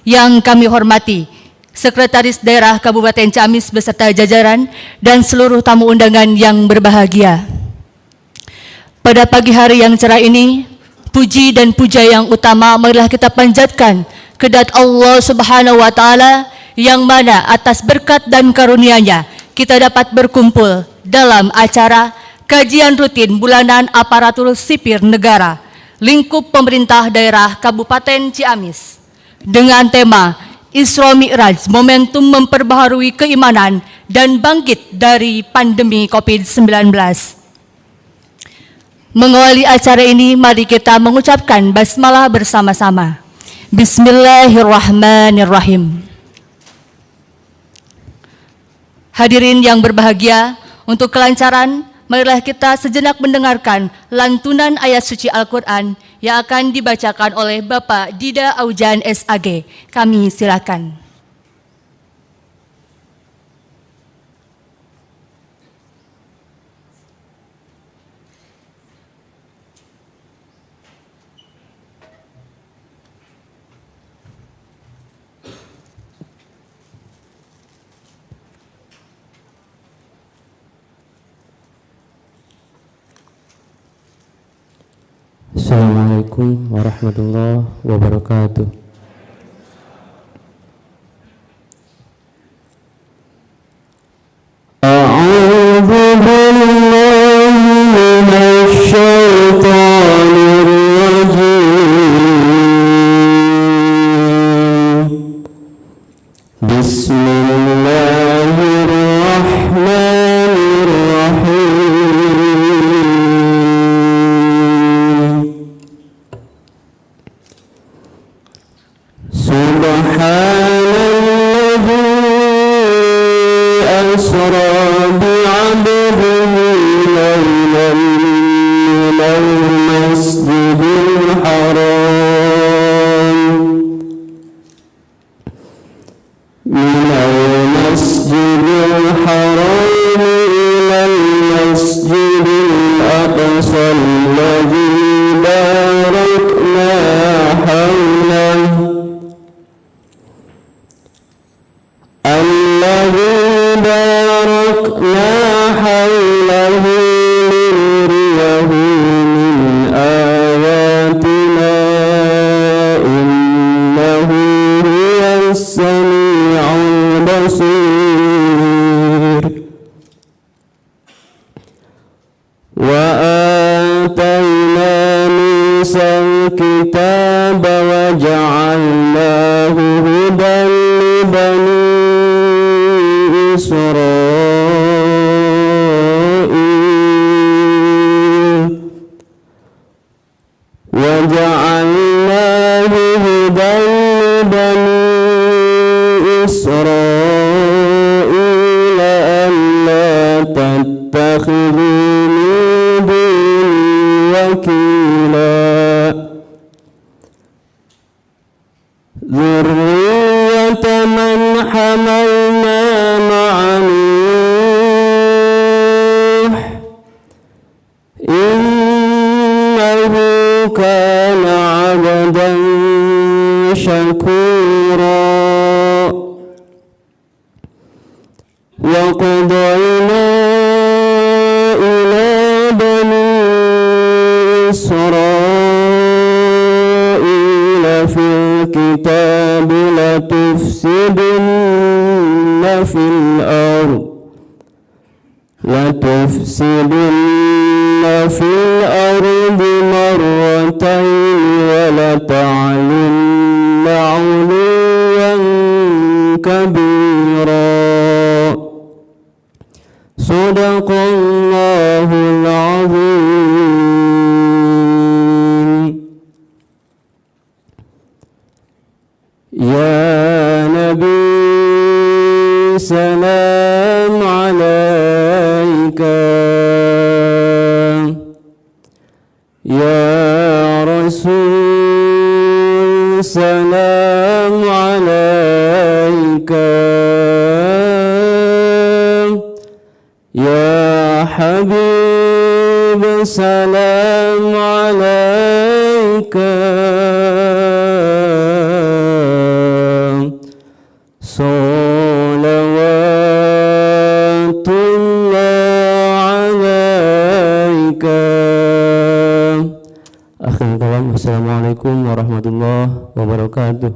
Yang kami hormati Sekretaris Daerah Kabupaten Ciamis beserta jajaran dan seluruh tamu undangan yang berbahagia. Pada pagi hari yang cerah ini, puji dan puja yang utama marilah kita panjatkan kehadirat Allah Subhanahu wa taala yang mana atas berkat dan karunia-Nya kita dapat berkumpul dalam acara kajian rutin bulanan aparatur sipil negara lingkup pemerintah daerah Kabupaten Ciamis dengan tema Isra Mi'raj, momentum memperbaharui keimanan dan bangkit dari pandemi COVID-19. Mengawali acara ini, mari kita mengucapkan basmalah bersama-sama. Bismillahirrahmanirrahim. Hadirin yang berbahagia, untuk kelancaran, marilah kita sejenak mendengarkan lantunan ayat suci Al-Quran yang akan dibacakan oleh Bapak Dida Aujan SAG. Kami silakan. Assalamualaikum warahmatullahi wabarakatuh. A'udzu billahi minasy syaithanir rajim. Bismillahirrahmanirrahim. Salam alaika warahmatullahi wabarakatuh.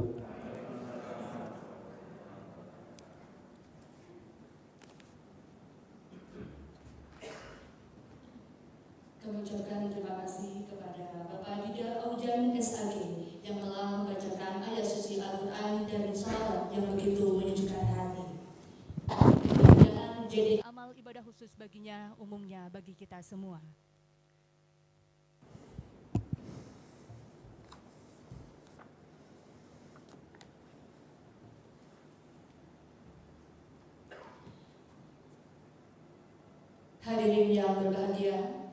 Kami ucapkan terima kasih kepada Bapak Dida Aujan SAG yang telah membacakan ayat suci Al-Quran dan salawat yang begitu menyejukkan hati. Mudah-mudahan jadi amal ibadah khusus baginya, umumnya bagi kita semua. Hadirin yang berbahagia,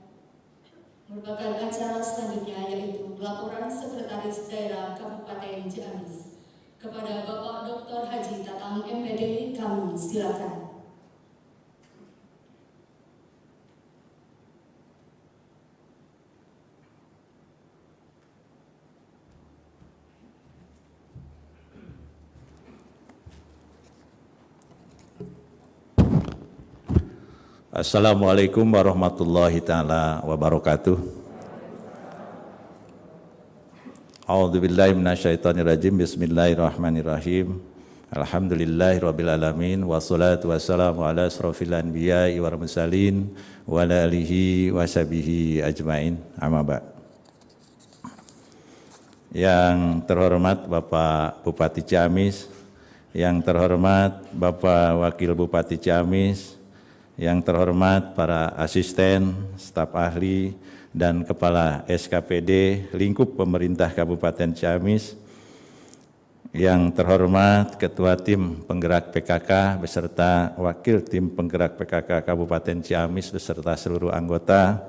merupakan acara selanjutnya yaitu laporan Sekretaris Daerah Kabupaten Ciamis kepada Bapak Dr. Haji Tatang MPD. Kami silakan. Assalamualaikum warahmatullahi ta'ala wabarakatuh. A'udzubillahi minasyaitonirrajim. Bismillahirrahmanirrahim. Alhamdulillahirabbil alamin wassalatu wassalamu ala asrofil anbiya'i wal mursalin wa ala alihi washabihi ajmain. Amma ba'd. Yang terhormat Bapak Bupati Ciamis, yang terhormat Bapak Wakil Bupati Ciamis, yang terhormat para asisten, staf ahli, dan kepala SKPD lingkup pemerintah Kabupaten Ciamis, yang terhormat Ketua Tim Penggerak PKK beserta Wakil Tim Penggerak PKK Kabupaten Ciamis beserta seluruh anggota,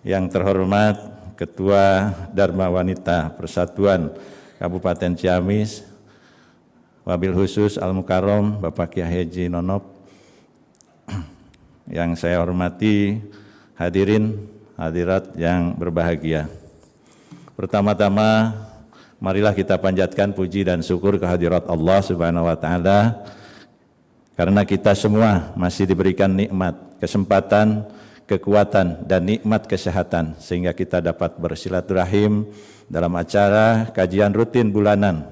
yang terhormat Ketua Dharma Wanita Persatuan Kabupaten Ciamis, wabil khusus Al-Mukarrom Bapak Kiai Haji Nonop, yang saya hormati hadirin hadirat yang berbahagia. Pertama-tama marilah kita panjatkan puji dan syukur kehadirat Allah Subhanahu wa taala karena kita semua masih diberikan nikmat, kesempatan, kekuatan dan nikmat kesehatan sehingga kita dapat bersilaturahim dalam acara kajian rutin bulanan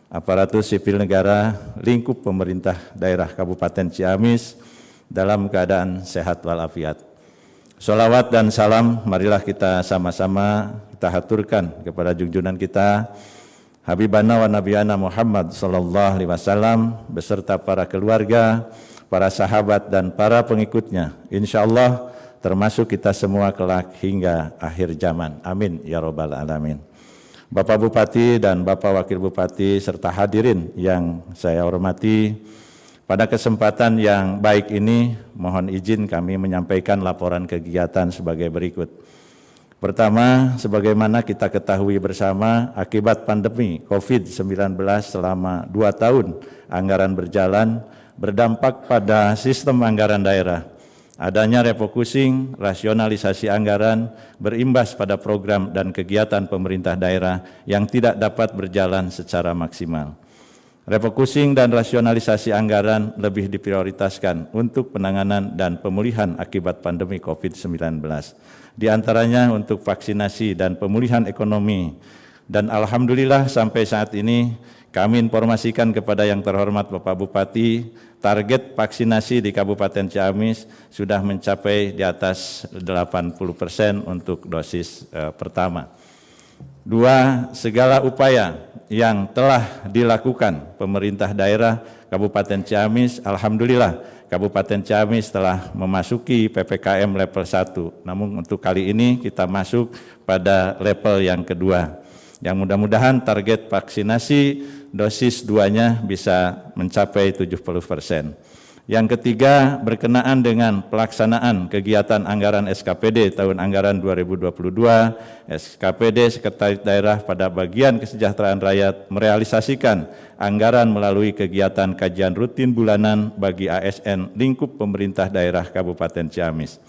aparatus sipil negara lingkup pemerintah daerah Kabupaten Ciamis dalam keadaan sehat walafiat. Sholawat dan salam marilah kita sama-sama kita haturkan kepada junjungan kita Habibana wa Nabiyana Muhammad sallallahu alaihi wasallam beserta para keluarga, para sahabat dan para pengikutnya. Insyaallah termasuk kita semua kelak hingga akhir zaman. Amin ya rabbal alamin. Bapak Bupati dan Bapak Wakil Bupati serta hadirin yang saya hormati, pada kesempatan yang baik ini, mohon izin kami menyampaikan laporan kegiatan sebagai berikut. Pertama, sebagaimana kita ketahui bersama, akibat pandemi COVID-19 selama 2 tahun anggaran berjalan, berdampak pada sistem anggaran daerah. Adanya refocusing, rasionalisasi anggaran, berimbas pada program dan kegiatan pemerintah daerah yang tidak dapat berjalan secara maksimal. Refocusing dan rasionalisasi anggaran lebih diprioritaskan untuk penanganan dan pemulihan akibat pandemi COVID-19. Di antaranya untuk vaksinasi dan pemulihan ekonomi. Dan alhamdulillah sampai saat ini kami informasikan kepada yang terhormat Bapak Bupati, target vaksinasi di Kabupaten Ciamis sudah mencapai di atas 80% untuk dosis pertama. 2, segala upaya yang telah dilakukan pemerintah daerah Kabupaten Ciamis, alhamdulillah Kabupaten Ciamis telah memasuki PPKM level 1. Namun untuk kali ini kita masuk pada level yang kedua. Yang mudah-mudahan target vaksinasi dosis 2-nya bisa mencapai 70%. Yang ketiga, berkenaan dengan pelaksanaan kegiatan anggaran SKPD tahun anggaran 2022, SKPD Sekretaris Daerah pada bagian kesejahteraan rakyat merealisasikan anggaran melalui kegiatan kajian rutin bulanan bagi ASN lingkup pemerintah daerah Kabupaten Ciamis.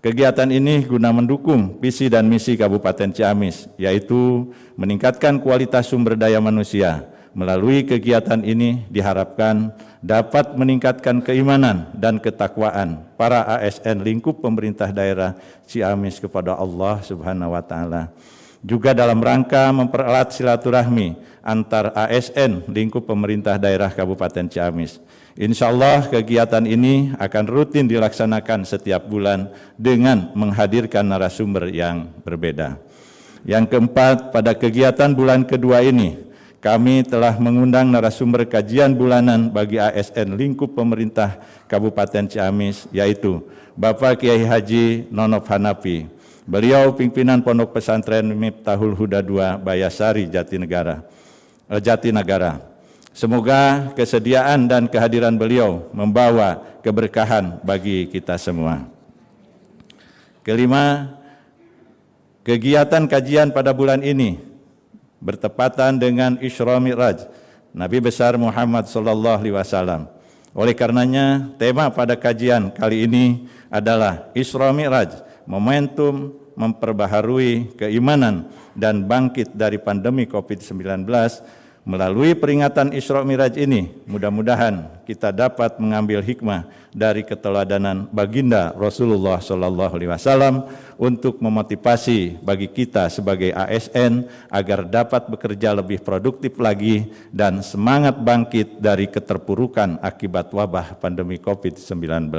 Kegiatan ini guna mendukung visi dan misi Kabupaten Ciamis, yaitu meningkatkan kualitas sumber daya manusia. Melalui kegiatan ini diharapkan dapat meningkatkan keimanan dan ketakwaan para ASN lingkup pemerintah daerah Ciamis kepada Allah Subhanahu wa taala. juga dalam rangka mempererat silaturahmi antar ASN lingkup pemerintah daerah Kabupaten Ciamis. Insya Allah kegiatan ini akan rutin dilaksanakan setiap bulan dengan menghadirkan narasumber yang berbeda. Yang keempat, pada kegiatan bulan kedua ini, kami telah mengundang narasumber kajian bulanan bagi ASN lingkup pemerintah Kabupaten Ciamis, yaitu Bapak Kiai Haji Nonof Hanafi. Beliau pimpinan Pondok Pesantren Miftahul Huda II Bayasari Jatinegara. Semoga kesediaan dan kehadiran beliau membawa keberkahan bagi kita semua. Kelima, kegiatan kajian pada bulan ini bertepatan dengan Isra Mi'raj Nabi besar Muhammad SAW. Oleh karenanya, tema pada kajian kali ini adalah Isra Mi'raj, momentum memperbaharui keimanan dan bangkit dari pandemi COVID-19. Melalui peringatan Isra Mi'raj ini, mudah-mudahan kita dapat mengambil hikmah dari keteladanan baginda Rasulullah SAW untuk memotivasi bagi kita sebagai ASN agar dapat bekerja lebih produktif lagi dan semangat bangkit dari keterpurukan akibat wabah pandemi COVID-19.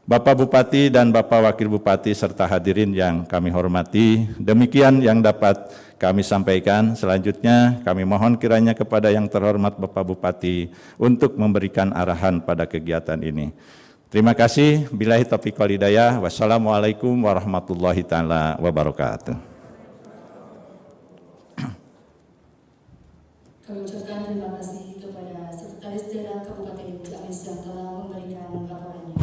Bapak Bupati dan Bapak Wakil Bupati serta hadirin yang kami hormati, demikian yang dapat kami sampaikan. Selanjutnya kami mohon kiranya kepada yang terhormat Bapak Bupati untuk memberikan arahan pada kegiatan ini. Terima kasih. Billahi taufiq wal hidayah. Wassalamualaikum warahmatullahi taala wabarakatuh. Kami ucapkan terima kasih kepada Sekretaris Daerah Kabupaten Ciamis yang telah memberikan laporannya.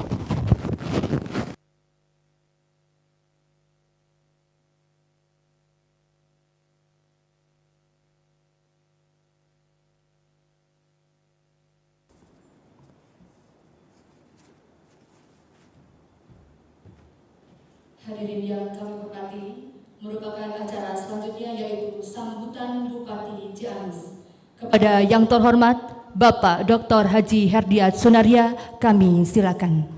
Hadirin yang kami hormati, merupakan acara selanjutnya yaitu sambutan Bupati Ciamis. Kepada yang terhormat Bapak Dr. Haji Herdiat Sunaria, kami silakan.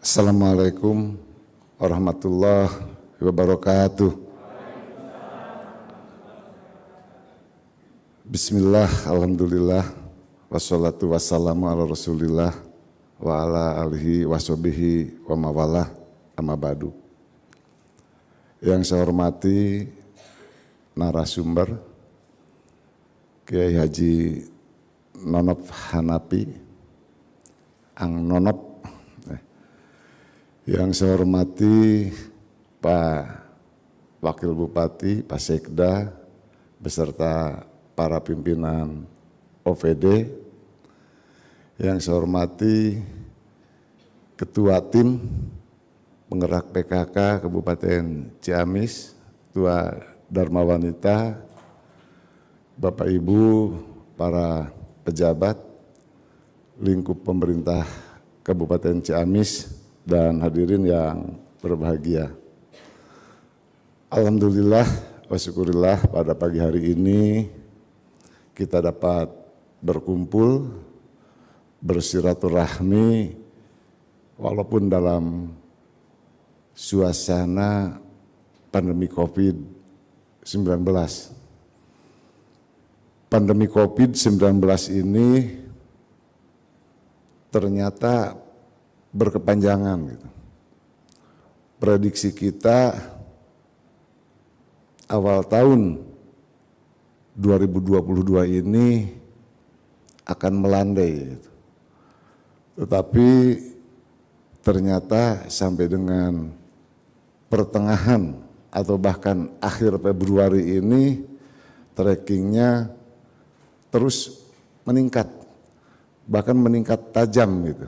Assalamualaikum warahmatullahi wabarakatuh. Bismillah, alhamdulillah, wassalatu wassalamu ala rasulillah wa ala alihi washabihi wa mawalah, amma ba'du. Yang saya hormati narasumber Kiai Haji Nonof Hanafi, Ang Nonop. Yang saya hormati Pak Wakil Bupati, Pak Sekda, beserta para pimpinan OVD. Yang saya hormati Ketua Tim Penggerak PKK Kabupaten Ciamis, Ketua Dharma Wanita, Bapak Ibu, para pejabat, lingkup pemerintah Kabupaten Ciamis, dan hadirin yang berbahagia. Alhamdulillah wa syukurillah pada pagi hari ini kita dapat berkumpul, bersilaturahmi walaupun dalam suasana pandemi COVID-19. Pandemi COVID-19 ini ternyata berkepanjangan gitu. Prediksi kita awal tahun 2022 ini akan melandai gitu. Tetapi ternyata sampai dengan pertengahan atau bahkan akhir Februari ini trackingnya terus meningkat, bahkan meningkat tajam gitu.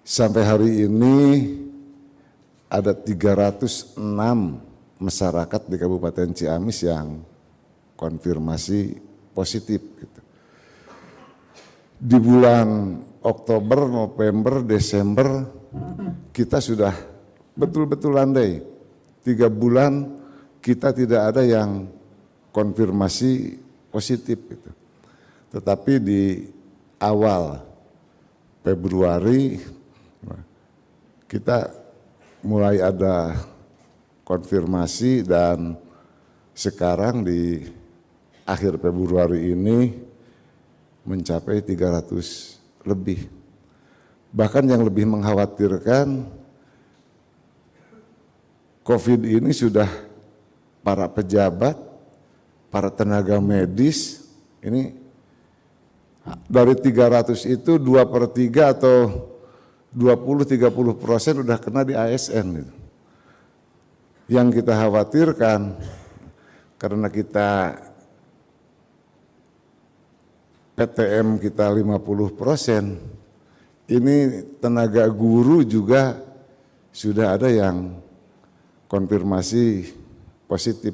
Sampai hari ini ada 306 masyarakat di Kabupaten Ciamis yang konfirmasi positif. Gitu. Di bulan Oktober, November, Desember kita sudah betul-betul landai. 3 bulan kita tidak ada yang konfirmasi positif gitu. Tetapi di awal Februari kita mulai ada konfirmasi dan sekarang di akhir Februari ini mencapai 300 lebih. Bahkan yang lebih mengkhawatirkan, COVID ini sudah para pejabat, para tenaga medis, ini dari 300 itu 2/3 atau 20-30% udah kena di ASN. Gitu. Yang kita khawatirkan, karena kita PTM kita 50%, ini tenaga guru juga sudah ada yang konfirmasi positif.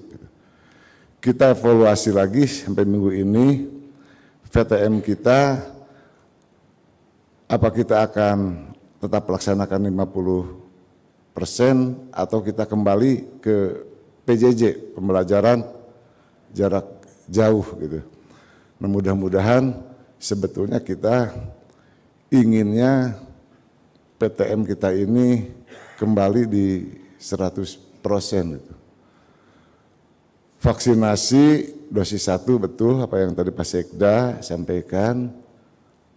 Kita evaluasi lagi sampai minggu ini, PTM kita, apa kita akan tetap laksanakan 50% atau kita kembali ke PJJ, pembelajaran jarak jauh gitu. Nah, mudah-mudahan sebetulnya kita inginnya PTM kita ini kembali di 100% gitu. Vaksinasi dosis 1 betul apa yang tadi Pak Sekda sampaikan,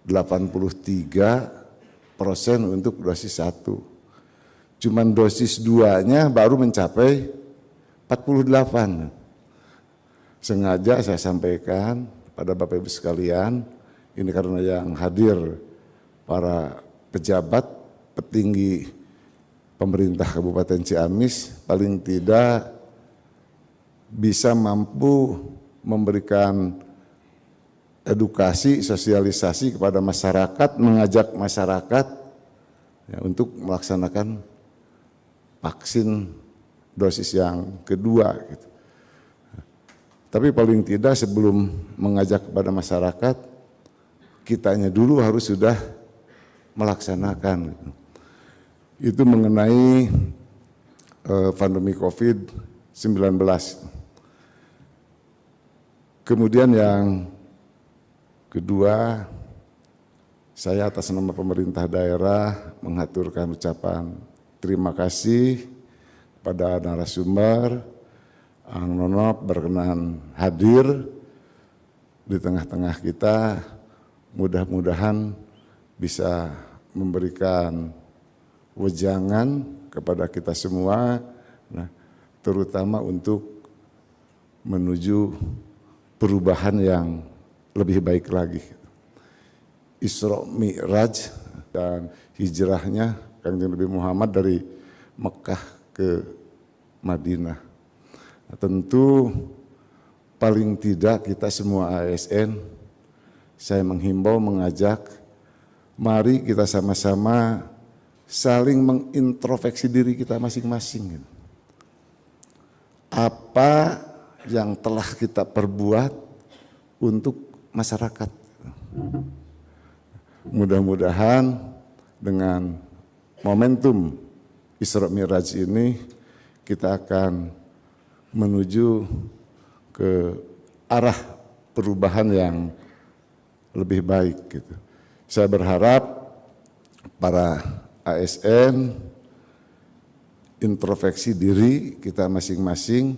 83% untuk dosis 1. Cuman dosis 2-nya baru mencapai 48. Sengaja saya sampaikan pada Bapak Ibu sekalian, ini karena yang hadir para pejabat, petinggi pemerintah Kabupaten Ciamis paling tidak bisa mampu memberikan edukasi, sosialisasi kepada masyarakat, mengajak masyarakat ya, untuk melaksanakan vaksin dosis yang kedua. Gitu. Tapi paling tidak sebelum mengajak kepada masyarakat, kitanya dulu harus sudah melaksanakan. Gitu. Itu mengenai pandemi COVID-19. Kemudian yang kedua, saya atas nama pemerintah daerah mengaturkan ucapan terima kasih kepada narasumber Ang Nonop berkenan hadir di tengah-tengah kita, mudah-mudahan bisa memberikan wejangan kepada kita semua, nah, terutama untuk menuju perubahan yang lebih baik lagi. Isra Mi'raj dan hijrahnya Kanjeng Nabi Muhammad dari Mekah ke Madinah. Nah, tentu paling tidak kita semua ASN, saya menghimbau, mengajak, mari kita sama-sama saling mengintrospeksi diri kita masing-masing. Apa yang telah kita perbuat untuk masyarakat. Mudah-mudahan dengan momentum Isra Mi'raj ini kita akan menuju ke arah perubahan yang lebih baik gitu. Saya berharap para ASN introspeksi diri kita masing-masing.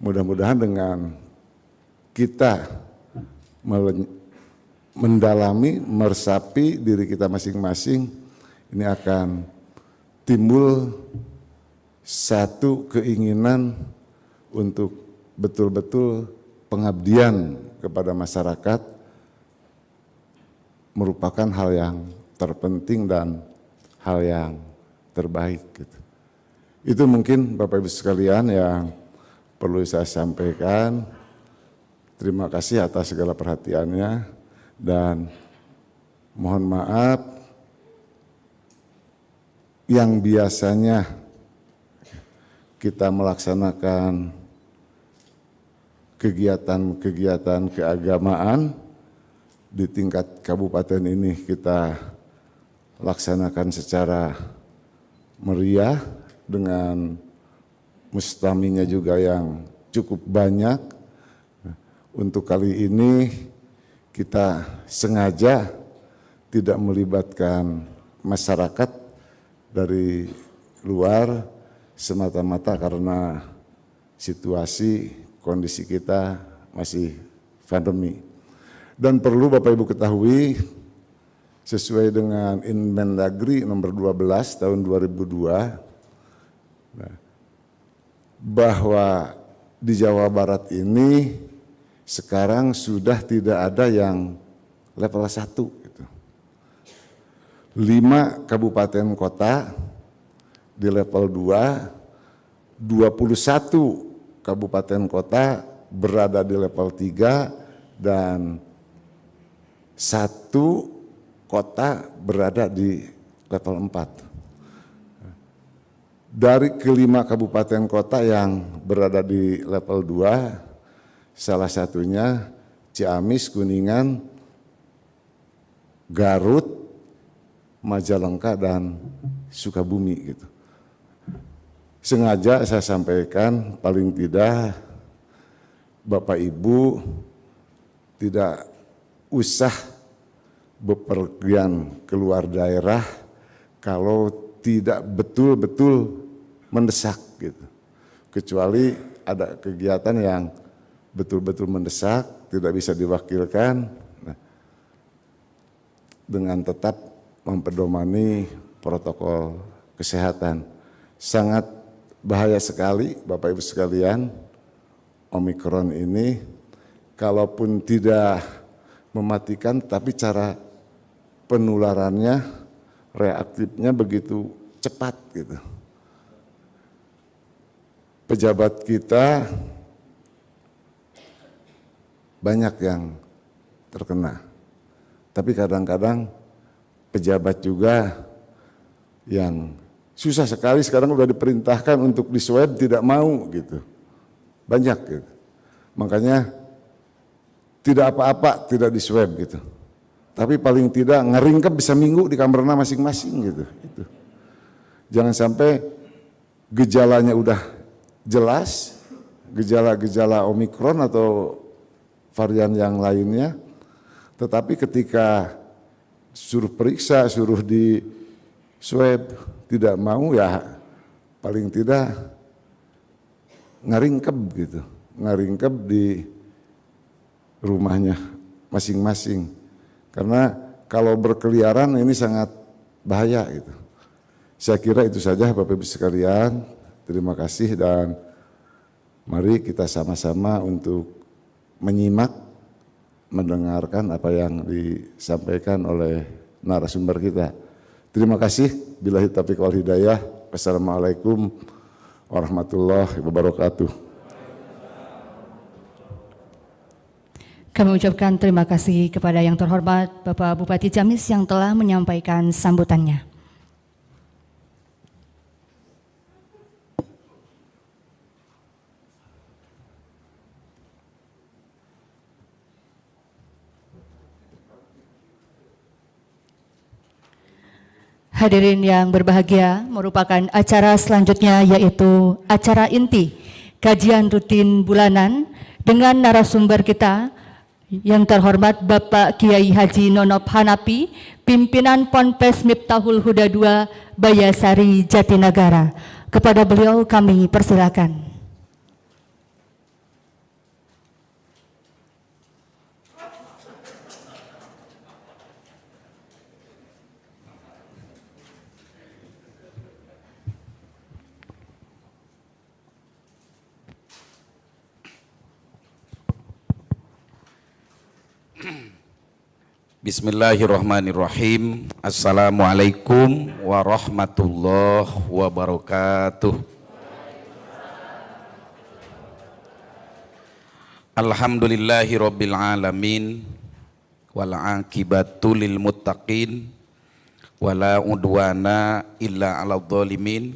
Mudah-mudahan dengan kita mendalami, meresapi diri kita masing-masing, ini akan timbul satu keinginan untuk betul-betul pengabdian kepada masyarakat merupakan hal yang terpenting dan hal yang terbaik. Gitu. Itu mungkin Bapak Ibu sekalian yang perlu saya sampaikan. Terima kasih atas segala perhatiannya dan mohon maaf yang biasanya kita melaksanakan kegiatan-kegiatan keagamaan di tingkat kabupaten ini kita laksanakan secara meriah dengan mustaminya juga yang cukup banyak. Untuk kali ini kita sengaja tidak melibatkan masyarakat dari luar semata-mata karena situasi kondisi kita masih pandemi. Dan perlu Bapak Ibu ketahui, sesuai dengan Inmendagri nomor 12 tahun 2002, bahwa di Jawa Barat ini sekarang sudah tidak ada yang level 1 gitu. 5 kabupaten kota di level 2, 21 kabupaten kota berada di level 3 dan 1 kota berada di level 4. Dari kelima kabupaten kota yang berada di level 2, salah satunya Ciamis, Kuningan, Garut, Majalengka, dan Sukabumi gitu. Sengaja saya sampaikan paling tidak Bapak Ibu tidak usah bepergian keluar daerah kalau tidak betul-betul mendesak gitu. Kecuali ada kegiatan yang betul-betul mendesak, tidak bisa diwakilkan, dengan tetap mempedomani protokol kesehatan. Sangat bahaya sekali Bapak Ibu sekalian, Omikron ini kalaupun tidak mematikan tapi cara penularannya, reaktifnya begitu cepat gitu. Pejabat kita banyak yang terkena, tapi kadang-kadang pejabat juga yang susah sekali sekarang udah diperintahkan untuk diswab tidak mau gitu, banyak gitu. Makanya tidak apa-apa tidak diswab gitu, tapi paling tidak ngeringkep bisa minggu di kamarnya masing-masing gitu. Jangan sampai gejalanya udah jelas, gejala-gejala Omikron atau varian yang lainnya, tetapi ketika suruh periksa, suruh di swab tidak mau, ya paling tidak ngeringkep gitu, ngeringkep di rumahnya masing-masing. Karena kalau berkeliaran ini sangat bahaya gitu. Saya kira itu saja Bapak Ibu sekalian. Terima kasih dan mari kita sama-sama untuk menyimak, mendengarkan apa yang disampaikan oleh narasumber kita. Terima kasih. Billahi taufiq wal hidayah. Wassalamualaikum warahmatullahi wabarakatuh. Kami ucapkan terima kasih kepada yang terhormat Bapak Bupati Ciamis yang telah menyampaikan sambutannya. Hadirin yang berbahagia, merupakan acara selanjutnya yaitu acara inti kajian rutin bulanan dengan narasumber kita yang terhormat Bapak Kiai Haji Nonop Hanapi, pimpinan Ponpes Miftahul Huda II Bayasari Jatinegara. Kepada beliau kami persilakan. Bismillahirrahmanirrahim. Assalamualaikum warahmatullahi wabarakatuh. Alhamdulillahi rabbil alamin, wal aqibatu lil muttaqin, wala udwana illa 'alal zalimin.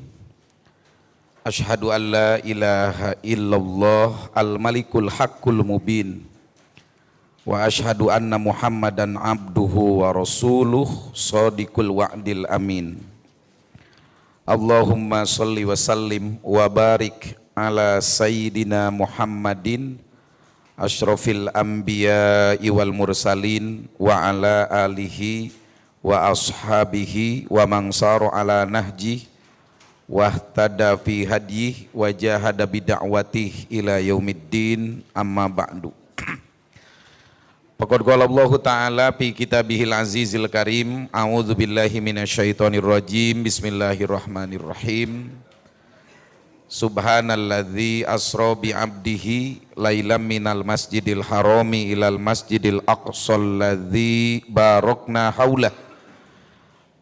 Asyhadu an la ilaha illallah al malikul haqqul mubin. Wa asyhadu anna Muhammadan abduhu wa rasuluh shadiqul wa'dil amin. Allahumma salli wa sallim wa barik ala sayyidina Muhammadin asyrafil anbiya'i wal mursalin wa ala alihi wa ashabihi wa man sara ala nahji wahtada fi hadyi wa jahada bid'awatihi ila yaumiddin amma ba'du. Faqad qala Allah Ta'ala fi kitabihil azizil karim, a'udzu billahi minasyaitonir rajim, bismillahirrahmanirrahim. Subhanalladzi asra bi 'abdihi lailam minal masjidil harami ilal masjidil aqsal ladzi barakna haulah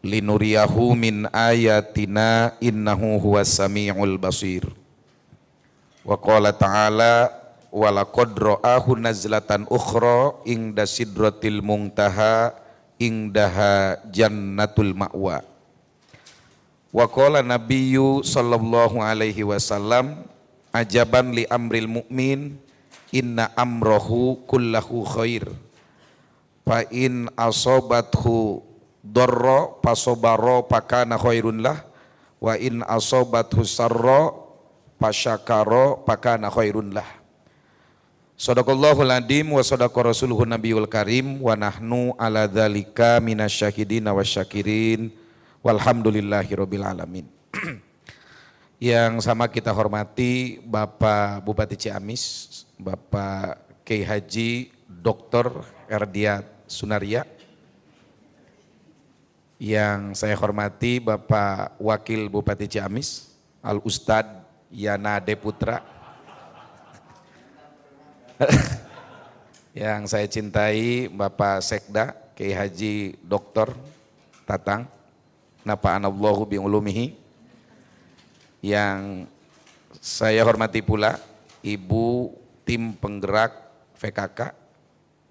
linuriyahu min ayatina innahu huwas samiul basir. Wa qala ta'ala wa laqad ra'ahu nazlatan ukhra inda sidratil muntaha indaha jannatul ma'wa. Wa qala nabiyyu sallallahu alaihi wasallam ajaban li amril mu'min inna amrahu kullahu khair fa in asobathu darra fasobaro pakana khairun lah wa in asobathu sarra fasyakaro pakana khairun lah. Shadaqallahul adim wa sadaqa rasuluhun nabiyul karim wa nahnu ala dzalika minasyahidina wasyakirin walhamdulillahirabbil alamin. Yang sama kita hormati Bapak Bupati Ciamis, Bapak Kiai Haji Dr. Erdiat Sunaria. Yang saya hormati Bapak Wakil Bupati Ciamis, Al Ustadz Yana Deputra. Yang saya cintai Bapak Sekda Kiai Haji Dr. Tatang nafa'anallahu bi ulumihi. Yang saya hormati pula Ibu tim penggerak VKK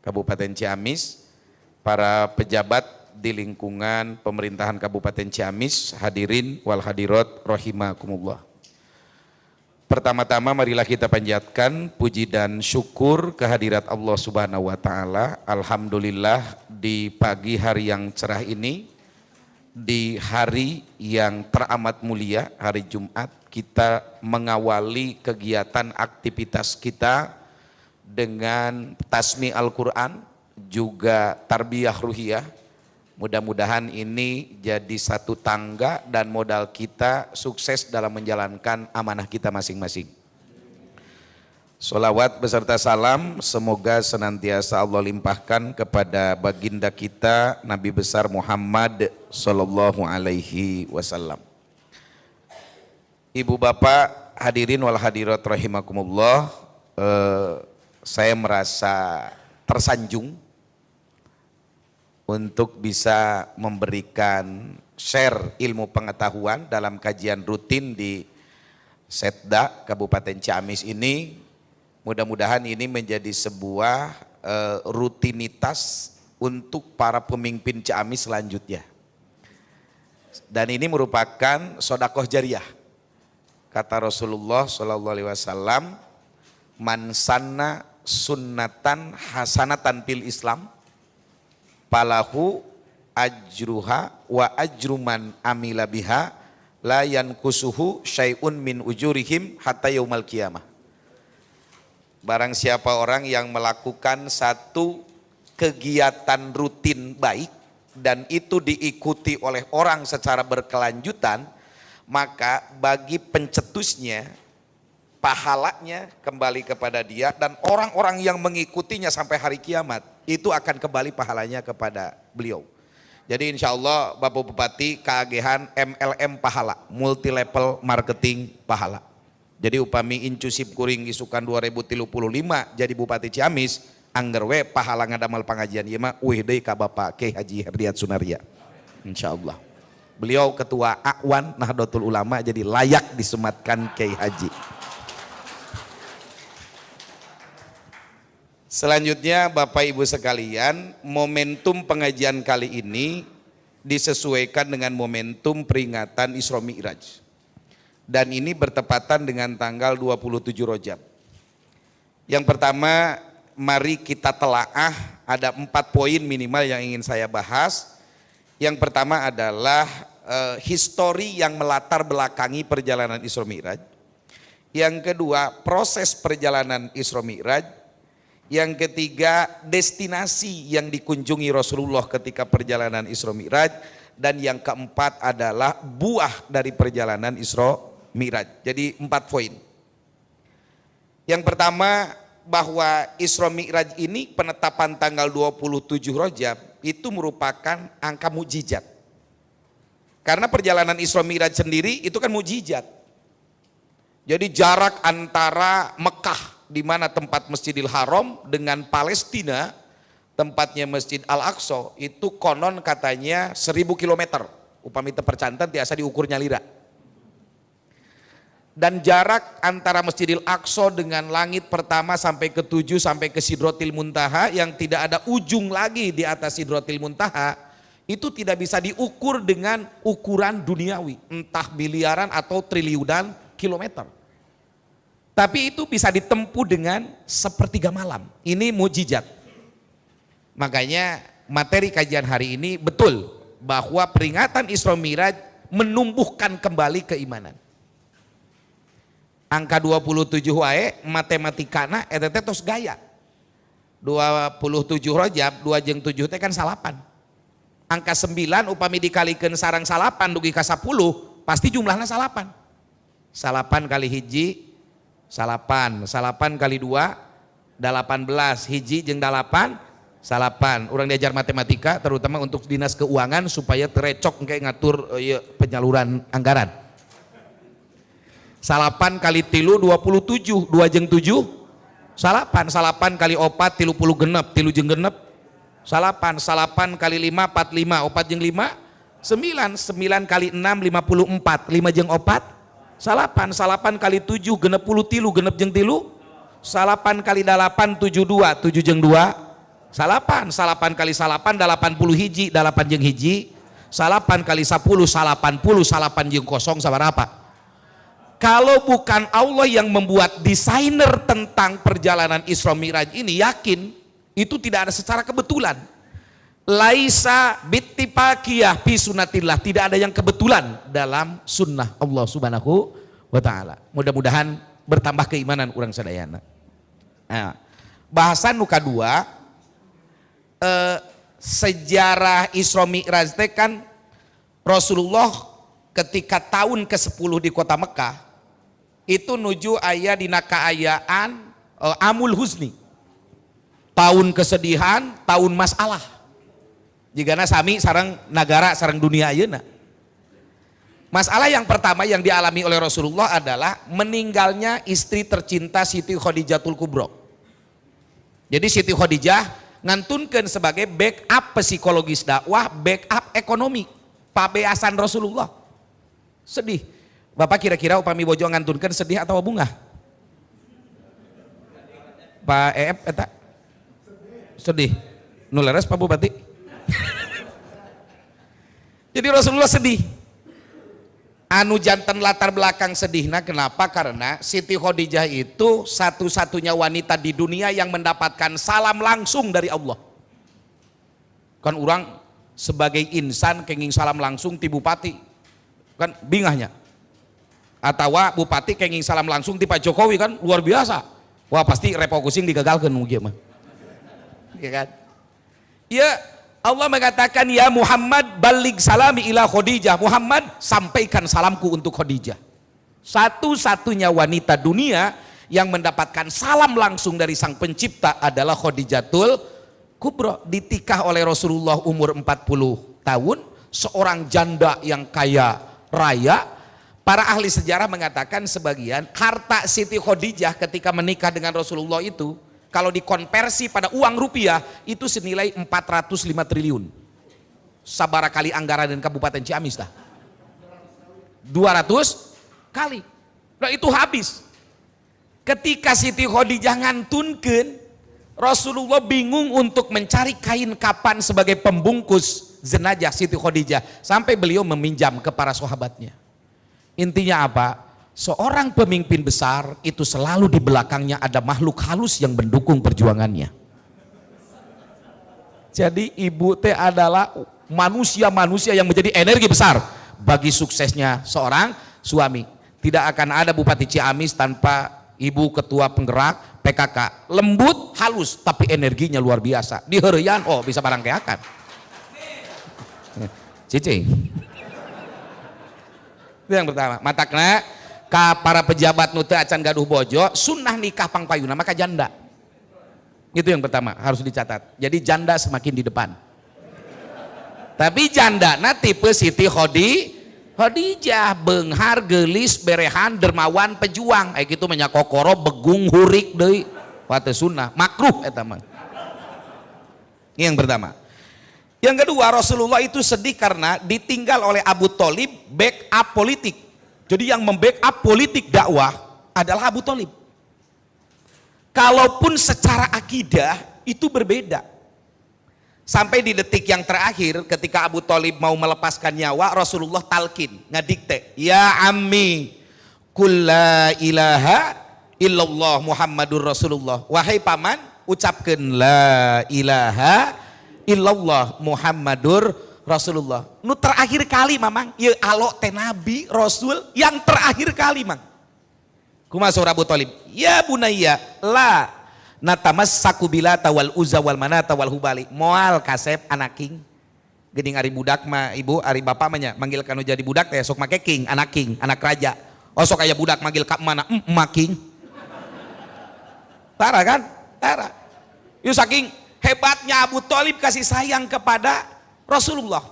Kabupaten Ciamis, para pejabat di lingkungan pemerintahan Kabupaten Ciamis, hadirin wal hadirat rahimakumullah. Pertama-tama marilah kita panjatkan puji dan syukur kehadirat Allah Subhanahu wa taala. Alhamdulillah di pagi hari yang cerah ini, di hari yang teramat mulia, hari Jumat, kita mengawali kegiatan aktivitas kita dengan tasmi Al-Quran, juga tarbiyah ruhiyah. Mudah-mudahan ini jadi satu tangga dan modal kita sukses dalam menjalankan amanah kita masing-masing. Sholawat beserta salam semoga senantiasa Allah limpahkan kepada baginda kita Nabi besar Muhammad sallallahu alaihi wasallam. Ibu bapak hadirin wal hadirat rahimakumullah, saya merasa tersanjung untuk bisa memberikan share ilmu pengetahuan dalam kajian rutin di Setda Kabupaten Ciamis ini. Mudah-mudahan ini menjadi sebuah rutinitas untuk para pemimpin Ciamis selanjutnya. Dan ini merupakan sodakoh jariyah. Kata Rasulullah SAW, man sanna sunnatan hasanatan fil Islam falahu ajruha wa ajruman amila biha la yankusuhu syai'un min ujurihim hatta yaumal qiyamah. Barang siapa orang yang melakukan satu kegiatan rutin baik dan itu diikuti oleh orang secara berkelanjutan, maka bagi pencetusnya pahalanya kembali kepada dia, dan orang-orang yang mengikutinya sampai hari kiamat itu akan kembali pahalanya kepada beliau. Jadi insya Allah Bapak Bupati keagehan MLM pahala, multi level marketing pahala. Jadi upami incusip kuring isukan 2035 jadi Bupati Ciamis, angger we pahala ngadamal pengajian ieu mah euih deui ka Bapak Kiai Haji Erdiat Sunaria. Insya Allah. Beliau ketua Akwan Nahdlatul Ulama, jadi layak disematkan Kiai Haji. Selanjutnya Bapak Ibu sekalian, momentum pengajian kali ini disesuaikan dengan momentum peringatan Isra Mi'raj. Dan ini bertepatan dengan tanggal 27 Rajab. Yang pertama, mari kita telaah, ada 4 poin minimal yang ingin saya bahas. Yang pertama adalah histori yang melatar belakangi perjalanan Isra Mi'raj. Yang kedua, proses perjalanan Isra Mi'raj. Yang ketiga, destinasi yang dikunjungi Rasulullah ketika perjalanan Isra Mi'raj. Dan yang keempat adalah buah dari perjalanan Isra Mi'raj. Jadi 4 poin. Yang pertama, bahwa Isra Mi'raj ini penetapan tanggal 27 Rajab itu merupakan angka mukjizat. Karena perjalanan Isra Mi'raj sendiri itu kan mukjizat. Jadi jarak antara Mekah di mana tempat Masjidil Haram dengan Palestina tempatnya Masjid Al-Aqsa itu konon katanya 1000 km. Upami percantan tiasa diukurnya lira. Dan jarak antara Masjidil Aqsa dengan langit pertama sampai ke 7 sampai ke Sidratil Muntaha yang tidak ada ujung lagi di atas Sidratil Muntaha itu tidak bisa diukur dengan ukuran duniawi, entah miliaran atau triliunan kilometer. Tapi itu bisa ditempuh dengan sepertiga malam. Ini mukjizat. Makanya materi kajian hari ini betul bahwa peringatan Isra Mi'raj menumbuhkan kembali keimanan. Angka 27 wae matematikana eta teh tos gaya. 27 Rajab 2 jeung 7 teh kan salapan. Angka 9 upami dikalikeun sareng salapan dugi ka 10 pasti jumlahna salapan. Salapan kali hiji salapan, salapan kali 2 18, hiji jeung 8 salapan. Urang diajar matematika terutama untuk dinas keuangan supaya terecok engke ngatur penyaluran anggaran. Salapan kali tilu 27, 2 jeung 7 salapan, salapan kali 4 30 genep, 3 jeung genep salapan, salapan kali 5 45, 4 jeung 5 9, 9 kali 6 54, 5 jeung 4 salapan, salapan kali 7 genep 10 genep jeung 3 salapan kali 8 72, 7 jeung 2 salapan, salapan kali salapan 80 hiji, 8 jeung hiji salapan kali 10 80, salapan jeung kosong sabaraha. Kalau bukan Allah yang membuat desainer tentang perjalanan Isra Mi'raj ini, yakin itu tidak ada secara kebetulan. Laisa bittifaqiyah fi sunnatillah, tidak ada yang kebetulan dalam sunnah Allah Subhanahu wa taala. Mudah-mudahan bertambah keimanan urang sadayana. Nah, bahasan nu kadua sejarah Isra Mi'raj teh kan Rasulullah ketika tahun ke-10 di kota Mekah itu nuju aya dina kaayaan amul huzni, tahun kesedihan, tahun masalah. Jigana sami sareng negara sareng dunia ayeuna. Masalah yang pertama yang dialami oleh Rasulullah adalah meninggalnya istri tercinta Siti Khadijatul Kubro. Jadi Siti Khadijah ngantunkeun sebagai backup psikologis dakwah, backup ekonomi, pabeasan Rasulullah. Sedih. Bapak kira-kira upami bojo ngantunkeun sedih atau bunga? Pak EF eta sedih. Nu leres Pak Bupati. Jadi Rasulullah sedih. Anu janten latar belakang sedihna kenapa? Karena Siti Khadijah itu satu-satunya wanita di dunia yang mendapatkan salam langsung dari Allah. Kan orang sebagai insan kenging salam langsung ti bupati. Kan bingahnya. Atau bupati kenging salam langsung ti Pak Jokowi kan luar biasa. Wah pasti refocusing digagalkan mungkin mah. Ya kan? Ya Allah mengatakan ya Muhammad balig salami ila Khadijah. Muhammad sampaikan salamku untuk Khadijah. Satu-satunya wanita dunia yang mendapatkan salam langsung dari sang pencipta adalah Khadijatul Kubro. Ditikah oleh Rasulullah umur 40 tahun. Seorang janda yang kaya raya. Para ahli sejarah mengatakan sebagian harta Siti Khadijah ketika menikah dengan Rasulullah itu kalau dikonversi pada uang rupiah itu senilai 405 triliun. Sabara kali anggaran dan Kabupaten Ciamis dah. 200 kali. Nah itu habis. Ketika Siti Khadijah ngantunkeun, Rasulullah bingung untuk mencari kain kapan sebagai pembungkus jenazah Siti Khadijah sampai beliau meminjam ke para sahabatnya. Intinya apa? Seorang pemimpin besar itu selalu di belakangnya ada makhluk halus yang mendukung perjuangannya. Jadi ibu teh adalah manusia-manusia yang menjadi energi besar bagi suksesnya seorang suami. tidak akan ada Bupati Ciamis tanpa Ibu Ketua Penggerak PKK. Lembut, halus, tapi energinya luar biasa. Di heureyan, oh bisa barang keakan. Cicing. Itu yang pertama. Matakna, ka para pejabat nu teu acan gaduh bojo, sunnah nikah pangpayuna maka janda. Itu yang pertama, harus dicatat. Jadi janda semakin di depan. Tapi janda na tipe Siti Khadijah, beunghar, geulis, berehan, dermawan, pejuang. Kayak gitu nya kokoro begung hurik deui. Wate sunnah, makruh eta mah. Ini yang pertama. Yang kedua, Rasulullah itu sedih karena ditinggal oleh Abu Thalib backup politik. Jadi yang membackup politik dakwah adalah Abu Thalib. Kalaupun secara akidah itu berbeda. Sampai di detik yang terakhir ketika Abu Thalib mau melepaskan nyawa, Rasulullah talkin, ngadikte, ya ammi, qul la ilaha illallah Muhammadur Rasulullah. Wahai paman, ucapkan la ilaha illallah Muhammadur Rasulullah. Nu terakhir kali mamang, ya alok teh nabi rasul yang terakhir kali mang. Kumaha saur Abu Thalib? Ya bunayya, la natamassaku bilata wal uzza wal manata wal hubali. Moal kasep anak king. Geuning ari budak mah ibu, ari bapak mah nya manggil kanu jadi budak teh sok make king, anak raja. Oh sok aya budak manggil ka mana? Emak king. Tara kan? Tara. Yuk saking hebatnya Abu Thalib kasih sayang kepada Rasulullah.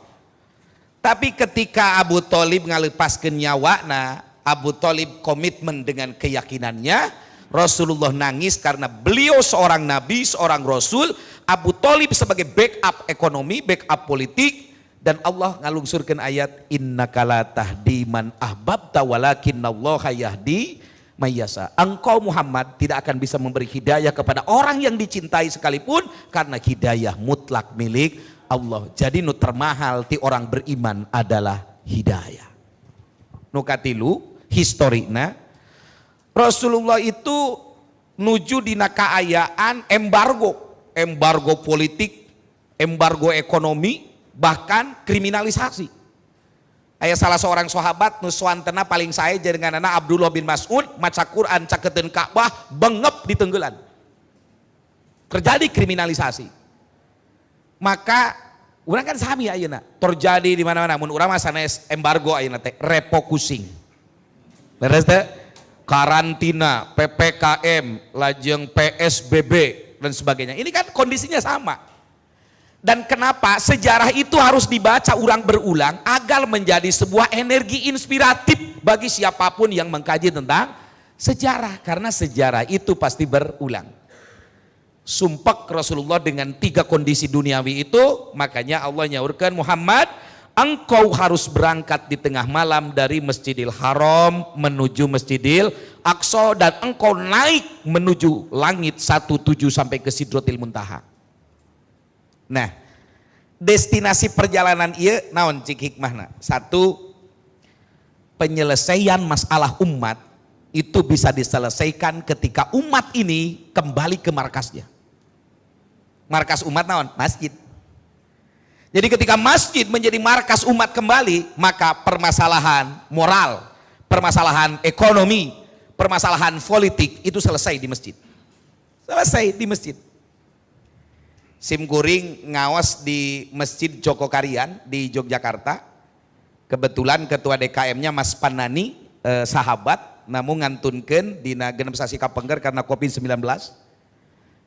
Tapi ketika Abu Thalib ngalepaskeun nyawana, Abu Thalib komitmen dengan keyakinannya, Rasulullah nangis karena beliau seorang nabi, seorang rasul, Abu Thalib sebagai backup ekonomi, backup politik, dan Allah ngalungsurkan ayat innaka la tahdi man ahbabta walakinallaha yahdi mayyasa. Engkau Muhammad tidak akan bisa memberi hidayah kepada orang yang dicintai sekalipun karena hidayah mutlak milik Allah. Jadi nu termahal ti orang beriman adalah hidayah. Nu katilu historina Rasulullah itu nuju dina kaayaan embargo politik, embargo ekonomi, bahkan kriminalisasi. Aya salah seorang sahabat nu swantena paling sae jenenganna Abdullah bin Mas'ud maca Quran caketeun Ka'bah bengep di tenggeulan. Terjadi kriminalisasi. Maka urang kan sami ayeuna terjadi di mana-mana mun urang mah sanes embargo ayeuna teh refocusing. Beres teh karantina, PPKM, lajeng PSBB dan sebagainya. Ini kan kondisinya sama. Dan kenapa sejarah itu harus dibaca ulang berulang agar menjadi sebuah energi inspiratif bagi siapapun yang mengkaji tentang sejarah, karena sejarah itu pasti berulang. Sumpek Rasulullah dengan 3 kondisi duniawi itu, makanya Allah nyaurkan Muhammad, engkau harus berangkat di tengah malam dari Masjidil Haram menuju Masjidil Aqsa, dan engkau naik menuju langit 17 sampai ke Sidratil Muntaha. Nah, destinasi perjalanan ieu naon cik hikmahna? 1, penyelesaian masalah umat itu bisa diselesaikan ketika umat ini kembali ke markasnya. Markas umat naon? Masjid. Jadi ketika masjid menjadi markas umat kembali, maka permasalahan moral, permasalahan ekonomi, permasalahan politik itu selesai di masjid. Selesai di masjid. Simkuring ngawas di Masjid Joko Karian di Yogyakarta. Kebetulan ketua DKM-nya Mas Panani, sahabat, namun ngantunkeun dina genep sasi kapengker karena Covid-19.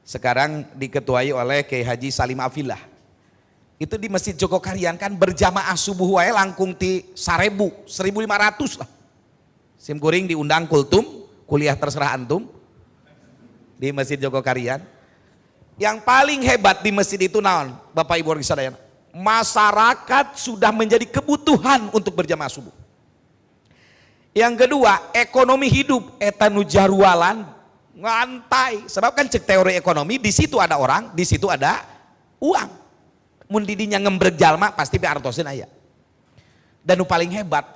Sekarang diketuai oleh Kiai Haji Salim Afilah. Itu di Masjid Joko Karian kan berjamaah subuh wae langkung ti 1000, 1500 lah. Simkuring diundang kultum, kuliah terserah antum di Masjid Joko Karian. Yang paling hebat di masjid itu naon? Bapak Ibu sekalian, masyarakat sudah menjadi kebutuhan untuk berjamaah subuh. Yang kedua, ekonomi hidup eta nu jarwalan ngantai. Sebab kan cek teori ekonomi, di situ ada orang, di situ ada uang. Mun didinya ngembreg jalma pasti artosin aya. Dan nu paling hebat,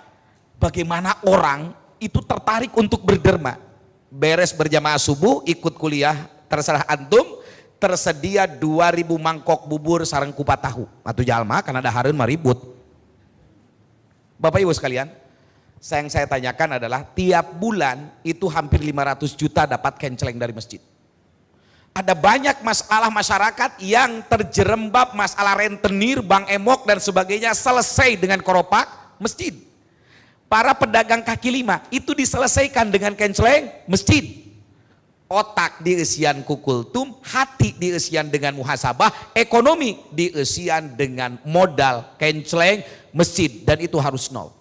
bagaimana orang itu tertarik untuk berderma. Beres berjamaah subuh, ikut kuliah terserah antum, tersedia 2000 mangkok bubur sareng kupat tahu. Atuh jalma karena dahareun mah ribut. Bapak Ibu sekalian, Yang saya tanyakan adalah tiap bulan itu hampir 500 juta dapat kenceleng dari masjid. Ada banyak masalah masyarakat yang terjerembab masalah rentenir, bank emok dan sebagainya selesai dengan koropak masjid. Para pedagang kaki lima itu diselesaikan dengan kenceleng masjid. Otak diisian kukultum, hati diisian dengan muhasabah, ekonomi diisian dengan modal kenceleng masjid, dan itu harus nol.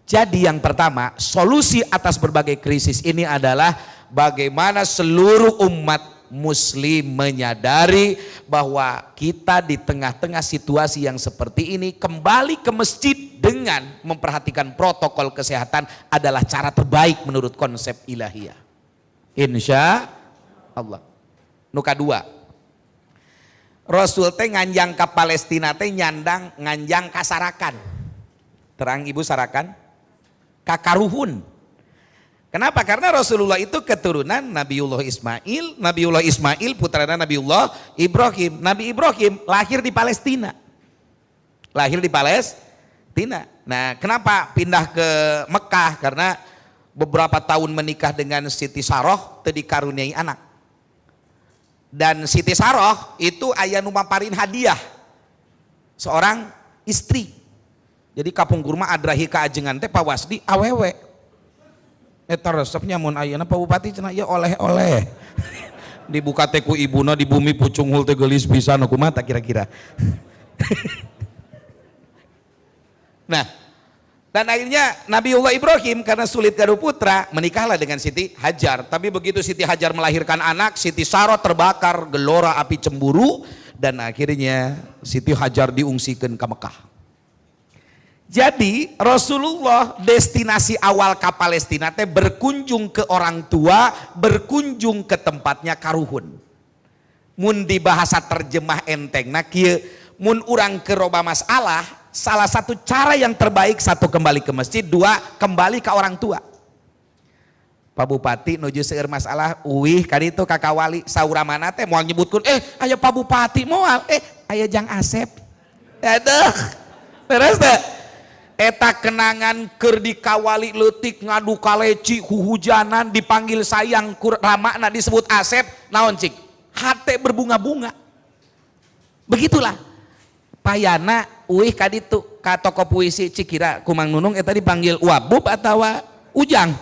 Jadi yang pertama, solusi atas berbagai krisis ini adalah bagaimana seluruh umat muslim menyadari bahwa kita di tengah-tengah situasi yang seperti ini kembali ke masjid dengan memperhatikan protokol kesehatan adalah cara terbaik menurut konsep ilahiyah. Insya Allah. Nuka dua, Rasul teh nganjang ke Palestina teh nyandang nganjang kasarakan. Terang ibu sarakan kakaruhun. Kenapa? Karena Rasulullah itu keturunan Nabiullah Ismail. Nabiullah Ismail putranya Nabiullah Ibrahim. Nabi Ibrahim lahir di Palestina. Lahir di Palestina. Nah, kenapa pindah ke Mekah? Karena beberapa tahun menikah dengan Siti Saroh teu dikaruniai anak. Dan Siti Saroh itu aya nu maparin hadiah seorang istri. Jadi kapung kurma adrahi ka ajengan teh pawasdi awewe. Eta resepnya mun ayeuna Pak Bupati cenah ya oleh-oleh. Dibuka teh ku ibuna di bumi pucung hul teh geulis pisan kumaha tak kira-kira. Nah, dan akhirnya Nabiullah Ibrahim karena sulit gaduh putra menikahlah dengan Siti Hajar. Tapi begitu Siti Hajar melahirkan anak, Siti Saroh terbakar gelora api cemburu dan akhirnya Siti Hajar diungsikeun ka Mekah. Jadi Rasulullah destinasi awal ke Palestina teh berkunjung ke orang tua, berkunjung ke tempatnya karuhun. Mun di bahasa terjemah entengna kieu, mun urang keroba masalah, salah satu cara yang terbaik satu kembali ke masjid, dua kembali ke orang tua. Pak Bupati nuju seueur masalah, uih kaditu kakak wali saura mana teh moal nyebutkeun aya Pak Bupati moal aya Jang Asep. Aduh. Terus teh eta kenangan keur dikawali leutik ngadu kaleci huhujanan dipanggil sayang ramakna disebut Asep naon cik hate berbunga-bunga begitulah payana uih kaditu ka toko puisi Cikira Kumang Nunung eta dipanggil Wabub atau Ujang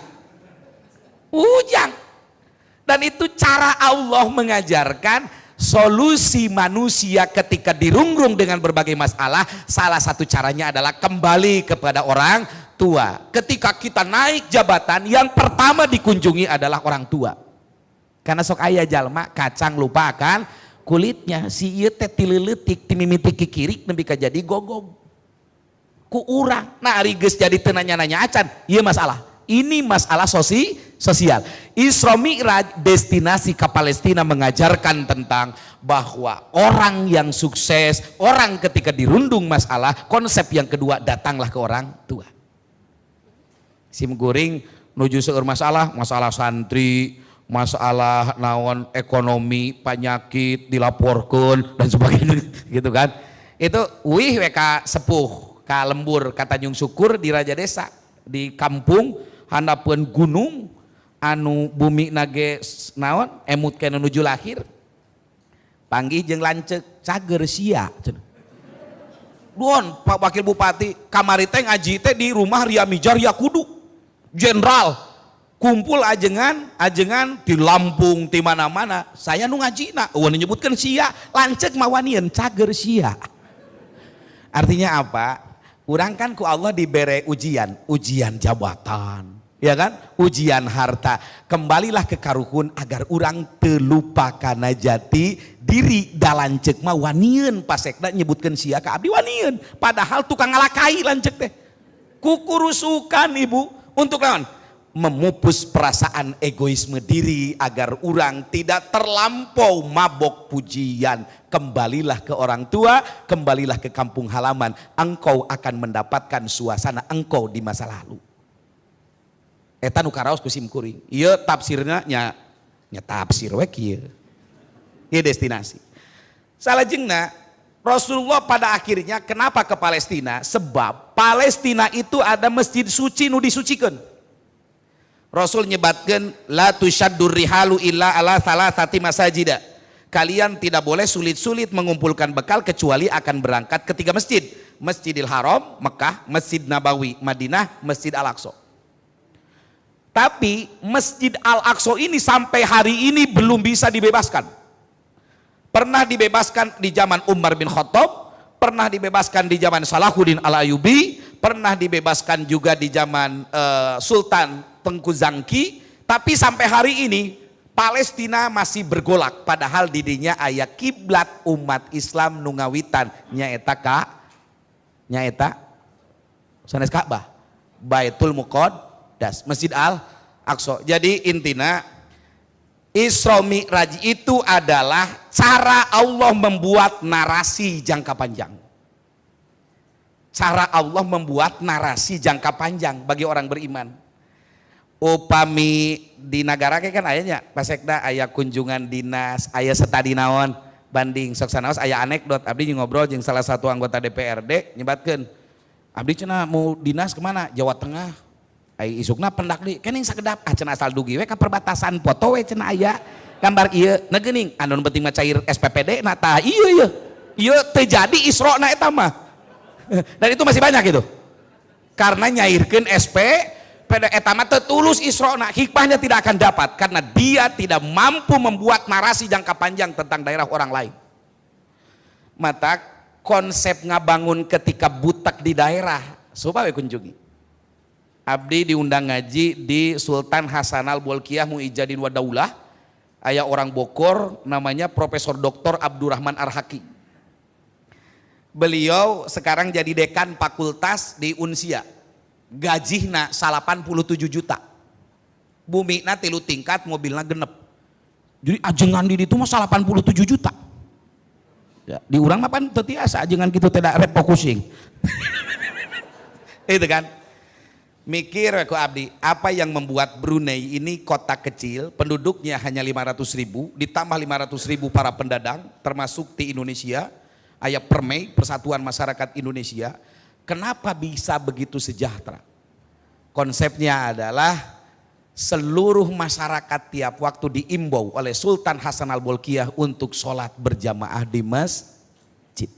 dan itu cara Allah mengajarkan solusi manusia ketika dirungrung dengan berbagai masalah. Salah satu caranya adalah kembali kepada orang tua. Ketika kita naik jabatan, yang pertama dikunjungi adalah orang tua. Karena sok aya jalma kacang lupa akan kulitnya, si ieu teh tileutik timimiti kikirik nepi ka jadi gogog ku urang. Nah ari geus jadi teu nanya-nanya acan, ieu masalah. Ini masalah sosial. Isra Mi'raj destinasi ke Palestina mengajarkan tentang bahwa orang yang sukses, orang ketika dirundung masalah, konsep yang kedua datanglah ke orang tua. Sim guring nuju seueur masalah santri, masalah naon ekonomi, penyakit dilaporkan dan sebagainya gitu kan. Itu wih ka sepuh ka lembur ka Tanjung Syukur di Raja Desa di kampung handapeun gunung anu bumi nage naon emut kena nuju lahir panggih jeung lanceuk cager sia duon Pak Wakil Bupati kamari teh ngaji teh di rumah Ria Mijar Yakudu jenderal kumpul ajengan di Lampung di mana-mana saya nu ngajina eueun nyebutkeun sia lanceuk mawanieun cager sia artinya apa urang kan ku Allah dibere ujian jabatan ya kan ujian harta kembalilah ke karuhun agar urang teu lupa kana jati diri da lanceuk mah wanieun pasekna nyebutkeun sia ka abdi wanieun padahal tukang ngalakai lanceuk teh kukurusukan ibu untuk naon memupus perasaan egoisme diri agar urang tidak terlampau mabok pujian. Kembalilah ke orang tua, kembalilah ke kampung halaman, engkau akan mendapatkan suasana engkau di masa lalu. Eta nu karaos ku sim kuring. Ieu tafsirna nya tafsir we kieu. Ieu destinasi. Salajengna Rasulullah pada akhirnya kenapa ke Palestina? Sebab Palestina itu ada masjid suci nu disucikeun. Rasul nyebatkeun la tusyaddur rihalu illa ala salasati masajida. Kalian tidak boleh sulit-sulit mengumpulkan bekal kecuali akan berangkat ke 3 masjid. Masjidil Haram, Mekah, Masjid Nabawi, Madinah, Masjid Al-Aqsa. Tapi Masjid Al-Aqsa ini sampai hari ini belum bisa dibebaskan. Pernah dibebaskan di zaman Umar bin Khattab, pernah dibebaskan di zaman Salahuddin Al-Ayyubi, pernah dibebaskan juga di zaman Sultan Tengku Zangki, tapi sampai hari ini Palestina masih bergolak, padahal didinya aya kiblat umat Islam nu ngawitan nyaeta sanes Ka'bah, Baitul Muqaddas, Masjid Al-Aqsa. Jadi intina Isra Mi'raj itu adalah cara Allah membuat narasi jangka panjang. Cara Allah membuat narasi jangka panjang bagi orang beriman. Upami di negara kan ayahnya pasekda aya kunjungan dinas, aya setadi naon banding sok sanaos aya anekdot. Abdi ngobrol jeung salah satu anggota DPRD nyebatkeun, abdi cenah mau dinas kemana? Jawa Tengah. Ai isukna pendak di kening sakedap cenah asal dugi we ka perbatasan foto we cenah aya gambar ieu negeuning anu penting mah cair SPPD na tah ieu teu jadi Isra na eta mah. Dan itu masih banyak gitu. Karena nyairkeun pada etama tertulus Isrona, hikmahnya tidak akan dapat karena dia tidak mampu membuat narasi jangka panjang tentang daerah orang lain. Mata konsep ngabangun ketika butak di daerah, supaya kunjungi. Abdi diundang ngaji di Sultan Hasanal Bolkiah Mu'ijadin Wadaulah, aya orang Bogor namanya Profesor Dr. Abdurrahman Arhaki. Beliau sekarang jadi dekan fakultas di Unsia. Gajihna 87 juta, bumina 3 tingkat, mobilnya genep. Jadi ajengan di itu mah 87 juta. Ya, di urang mah pan teu tiasa ajengan gitu tidak refocusing. Itu kan. Mikir aku abdi, apa yang membuat Brunei ini kota kecil, penduduknya hanya 500.000, ditambah 500.000 para pendatang, termasuk di Indonesia, aya Permai, Persatuan Masyarakat Indonesia. Kenapa bisa begitu sejahtera? Konsepnya adalah seluruh masyarakat tiap waktu diimbau oleh Sultan Hasanal Bolkiah untuk sholat berjamaah di masjid.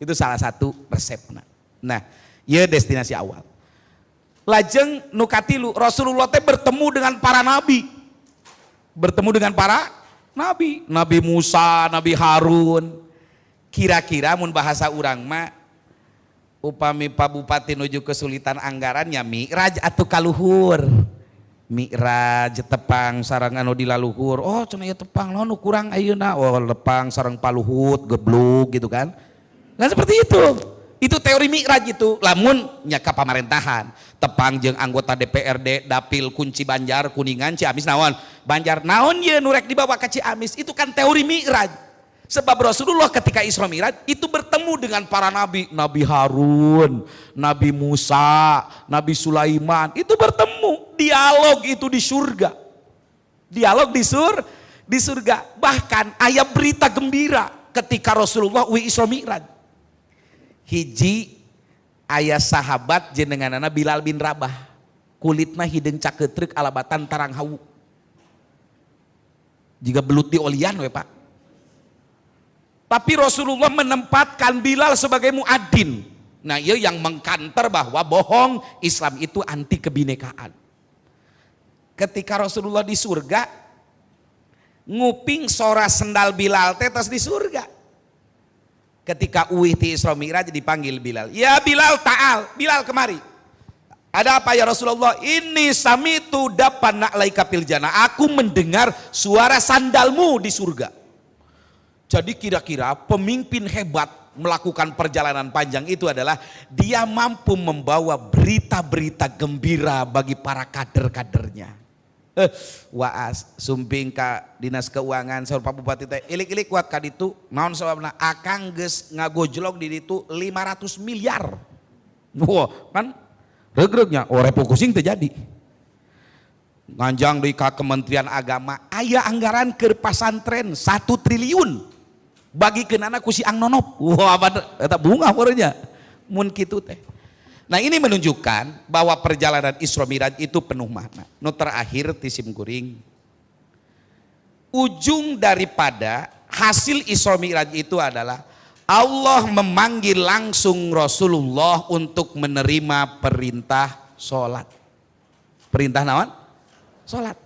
Itu salah satu resepnya. Nah, ya destinasi awal. Lajeng nukatilu Rasulullah teh bertemu dengan para nabi. Bertemu dengan para nabi. Nabi Musa, Nabi Harun. Kira-kira mun bahasa urang mah upami Pak Bupati nuju kesulitan anggarannya mi'raj atau kaluhur. Mi'raj tepang sarang anu dilaluhur. Oh cenah ieu tepang nu kurang ayeuna. Oh lepang sareng paluhut geblug gitu kan. Nah seperti itu. Itu teori mi'raj itu. Lamun nya ka pamerintahan, tepang jeung anggota DPRD Dapil Kunci Banjar Kuningan Ciamis naon? Banjar naon ye nu rek dibawa ka Ciamis? Itu kan teori mi'raj. Sebab Rasulullah ketika Isra Mi'raj itu bertemu dengan para nabi, Nabi Harun, Nabi Musa, Nabi Sulaiman, itu bertemu, dialog itu di surga. Dialog di surga. Bahkan ayat berita gembira ketika Rasulullah Isra Mi'raj. Hiji ayah sahabat jenenganana Bilal bin Rabah, kulitna hideung cakeutreuk alabatan tarang hawu. Jika belut diolian we Pak. Tapi Rasulullah menempatkan Bilal sebagai muadzin. Nah, ia yang mengkanter bahwa bohong, Islam itu anti kebinekaan. Ketika Rasulullah di surga, nguping sora sendal Bilal tetes di surga. Ketika uih ti Isra Mi'raj dipanggil Bilal. Ya Bilal ta'al, Bilal kemari. Ada apa ya Rasulullah? Ini samitu dapan na'laika fil jannah. Aku mendengar suara sandalmu di surga. Jadi kira-kira pemimpin hebat melakukan perjalanan panjang itu adalah dia mampu membawa berita-berita gembira bagi para kader-kadernya. Waas sumping ka Dinas Keuangan saur Pak Bupati teh ilik-ilik kuat ka ditu naon sababna akang geus ngagojlog di ditu 500 miliar. Wah, kan regregnya refocusing teu jadi. Nganjang deui ka Kementerian Agama aya anggaran keur pasantren 1 triliun. bagi kenana ku si ang nonop. Wah, eta bunga warnya. Mun kitu teh. Nah, ini menunjukkan bahwa perjalanan Isra Miraj itu penuh makna. Nu terakhir tisim kuring. Ujung daripada hasil Isra Miraj itu adalah Allah memanggil langsung Rasulullah untuk menerima perintah sholat. Perintah naon? Sholat.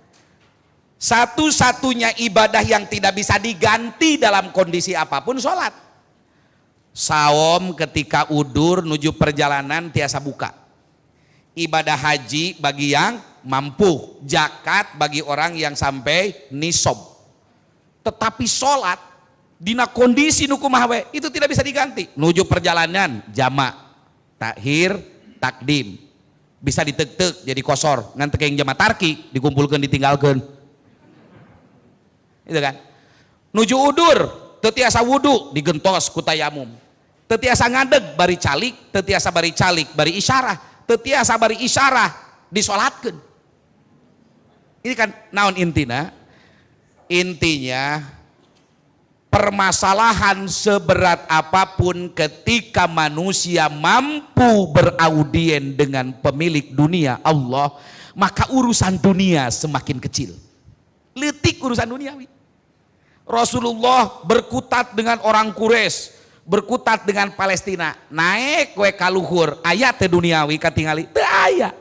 Satu-satunya ibadah yang tidak bisa diganti dalam kondisi apapun sholat. Saum ketika udur nuju perjalanan tiasa buka. Ibadah haji bagi yang mampu. Zakat bagi orang yang sampai nisob. Tetapi sholat dina kondisi nu kumaha we itu tidak bisa diganti. Nuju perjalanan jamak, takhir, takdim. Bisa ditek-tek jadi kosor, ngan teu jamak tarki dikumpulkan ditinggalkan. Itu kan. Nuju udur, teu tiasa wudu digentos ku tayamum. Teu tiasa ngadeg bari calik, teu tiasa bari calik bari isyarah, teu tiasa bari isyarah disolatkeun. Ini kan naon intina? Intinya permasalahan seberat apapun ketika manusia mampu beraudien dengan pemilik dunia Allah, maka urusan dunia semakin kecil. Leutik urusan duniawi. Rasulullah berkutat dengan orang Quraisy, berkutat dengan Palestina, naik we ka luhur, aya teh duniawi katingali teu aya.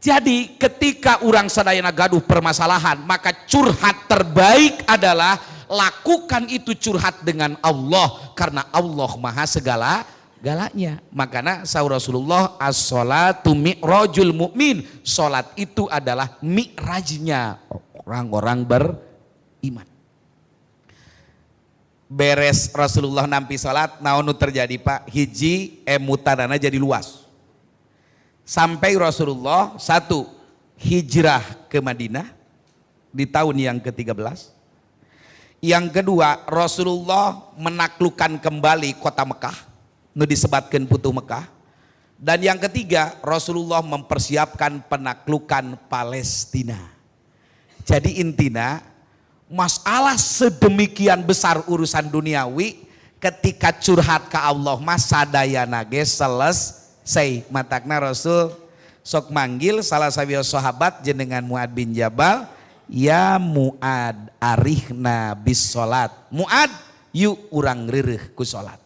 Jadi ketika orang sadayana gaduh permasalahan, maka curhat terbaik adalah lakukan itu curhat dengan Allah, karena Allah maha segala-galanya. Makanya saur Rasulullah, as-sholatu mi'rajul mu'min, sholat itu adalah mi'rajnya orang-orang beriman. Beres Rasulullah nampi sholat, naon nu terjadi Pak? Hiji emutanana jadi luas. Sampai Rasulullah satu hijrah ke Madinah di tahun yang ke-13. Yang kedua, Rasulullah menaklukkan kembali kota Mekah, nu disebatkan Putuh Mekah. Dan yang ketiga, Rasulullah mempersiapkan penaklukan Palestina. Jadi intinya, masalah sedemikian besar urusan duniawi, ketika curhat ke Allah mas sadayana ge selesai. Matakna Rasul sok manggil salah sabieu sahabat jenengan Muad bin Jabal, ya Muad arihna bis sholat. Muad yuk urang reureuh ku sholat.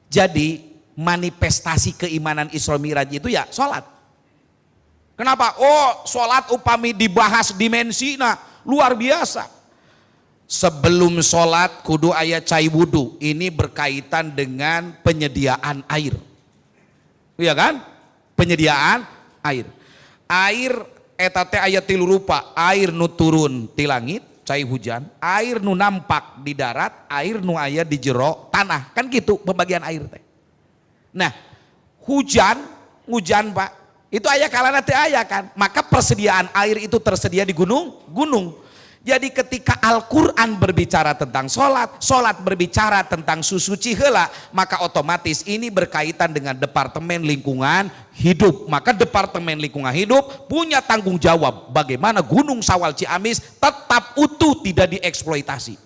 Jadi manifestasi keimanan Isra Miraj itu ya sholat. Kenapa? Oh sholat upami dibahas dimensina luar biasa. Sebelum sholat kudu aya cai wudu. Ini berkaitan dengan penyediaan air. Iya kan? Penyediaan air. Air eta teh aya tilu rupa, air nu turun ti langit, cai hujan, air nu nampak di darat, air nu aya di jero tanah. Kan gitu pembagian air teh. Nah, hujan Pak, itu aya kalana teu aya kan. Maka persediaan air itu tersedia di gunung. Jadi ketika Al-Qur'an berbicara tentang sholat berbicara tentang susuci heula, maka otomatis ini berkaitan dengan Departemen Lingkungan Hidup. Maka Departemen Lingkungan Hidup punya tanggung jawab bagaimana Gunung Sawal Ciamis tetap utuh, tidak dieksploitasi.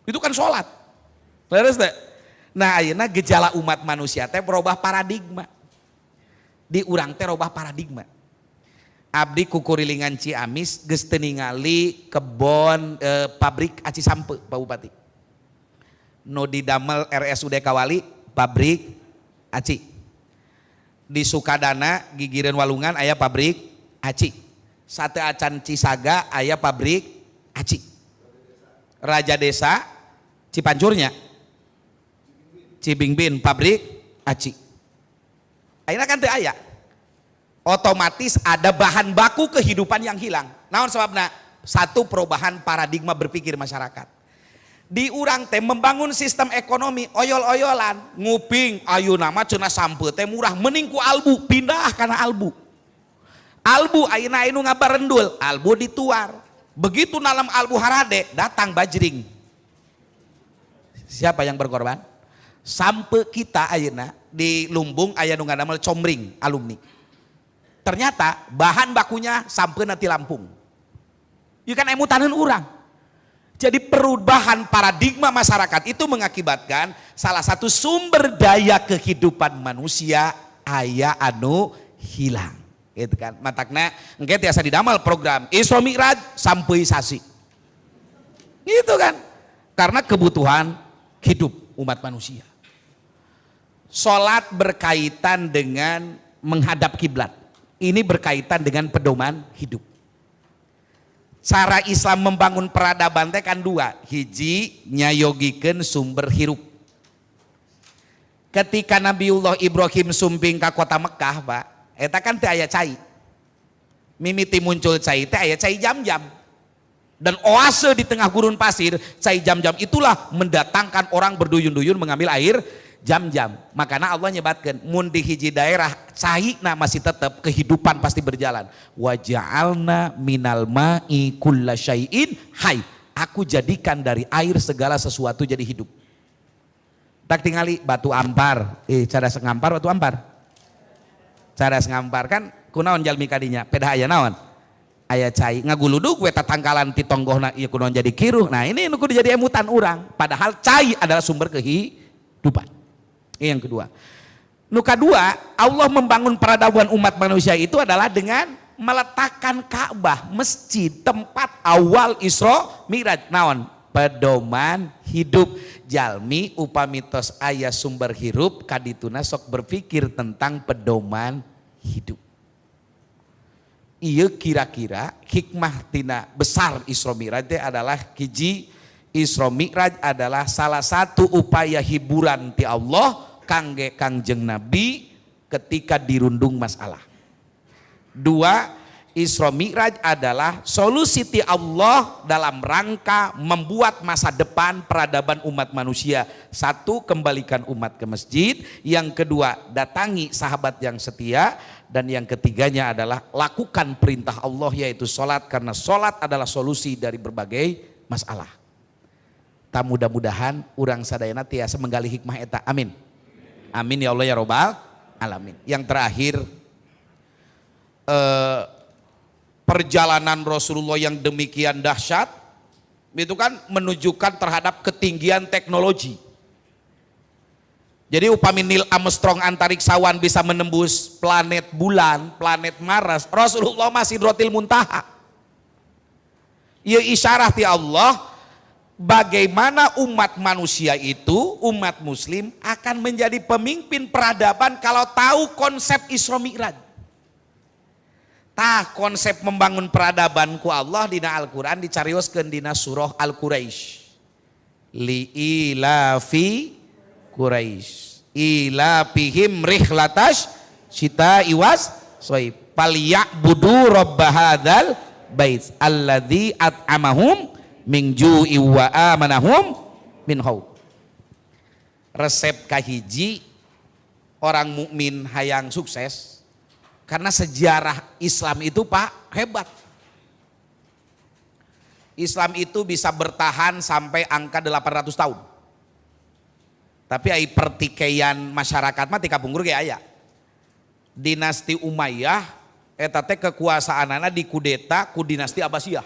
Itu kan sholat. Beres deh. Nah, ayeuna gejala umat manusia teh berubah paradigma. Di urang teh robah paradigma. Abdi kukurilingan Ciamis geus teu ningali kebon pabrik aci sampe Pak Bupati. Nu didamel RSUD Kawali pabrik aci. Di Sukadana gigireun Walungan aya pabrik aci. Sate acan Cisaga aya pabrik aci. Raja Desa Cipancurnya Cibingbin pabrik aci. Ayeuna kan teu aya. Otomatis ada bahan baku kehidupan yang hilang. Naon sebabna? Satu, perubahan paradigma berpikir masyarakat. Di urang teh membangun sistem ekonomi oyol-oyolan, nguping ayeuna mah cenah sampe teh murah, mending ku albu, pindah kana albu. Albu ayeuna anu ngabarendul, albu dituar. Begitu nalam albu harade, datang bajring. Siapa yang berkorban? Sampe kita ayeuna di Lumbung aya nu ngadamel comring alumni. Ternyata bahan bakunya sampeuna ti Lampung. Ieu kan emutaneun urang. Jadi perubahan paradigma masyarakat itu mengakibatkan salah satu sumber daya kehidupan manusia aya anu hilang. Gitu kan. Matakna engke tiasa didamal program Isra Mi'raj sampai sasi. Gitu kan. Karena kebutuhan hidup umat manusia. Salat berkaitan dengan menghadap kiblat. Ini berkaitan dengan pedoman hidup. Cara Islam membangun peradaban teh kan dua, hiji nyayogikeun sumber hirup. Ketika Nabiullah Ibrahim sumping ka kota Mekah, Pak, eta kan teh aya cai. Mimiti muncul cai teh aya cai jam-jam. Dan oase di tengah gurun pasir, cai jam-jam itulah mendatangkan orang berduyun-duyun mengambil air jam-jam. Makanya Allah nyebatkan mun di hiji daerah cairna masih tetap kehidupan pasti berjalan. Wa ja'alna minal ma'i kulla syai'in hayy. Aku jadikan dari air segala sesuatu jadi hidup. Tak tingali batu ampar. Cara sengampar batu ampar. Cara sengampar kan kunaon jalmi kadinya? Pedah aya naon? Aya cai ngaguludug we tatangkalan ti tonggohna ieu kunaon jadi kiruh. Nah, ini nu kudu jadi emutan urang. Padahal cai adalah sumber kehidupan. Ini yang kedua. Nu kedua, Allah membangun peradaban umat manusia itu adalah dengan meletakkan Ka'bah, masjid, tempat awal Isra Mi'raj. Naon? Pedoman hidup. Jalmi upamitos aya sumber hirup kadituna sok berpikir tentang pedoman hidup. Ieu kira-kira hikmah tina besar Isra Mi'raj adalah hiji, Isra Mi'raj adalah salah satu upaya hiburan ti Allah kangge Kangjeng Nabi ketika dirundung masalah. Dua, Isra Mi'raj adalah solusi ti Allah dalam rangka membuat masa depan peradaban umat manusia. Satu, kembalikan umat ke masjid. Yang kedua, datangi sahabat yang setia. Dan yang ketiganya adalah lakukan perintah Allah yaitu sholat. Karena sholat adalah solusi dari berbagai masalah. Tak mudah-mudahan urang sadayana tiasa menggali hikmah eta. Amin. Amin ya Allah ya Rabbal alamin. Yang terakhir, perjalanan Rasulullah yang demikian dahsyat itu kan menunjukkan terhadap ketinggian teknologi. Jadi upami Neil Armstrong antariksawan bisa menembus planet bulan, planet Mars, Rasulullah masih Sidratil Muntaha. Ieu isyarah ti Allah bagaimana umat manusia itu, umat muslim akan menjadi pemimpin peradaban kalau tahu konsep Isra Mi'raj. Tah konsep membangun peradaban ku Allah dina Al-Quran dicarioskeun dina surah Al-Quraisy. Li ilafi Quraisy ilafihim rihlatash syita iwas soib falyabudu rabb hadzal bait alladzi at'amahum min ju'i wa amanahum min khauf. Resep kahiji orang mukmin hayang sukses karena sejarah Islam itu Pak hebat. Islam itu bisa bertahan sampai angka 800 tahun. Tapi ai pertikaian masyarakat mah ti kapungkur ge aya. Dinasti Umayyah eta teh kekuasaanana dikudeta ku dinasti Abbasiyah.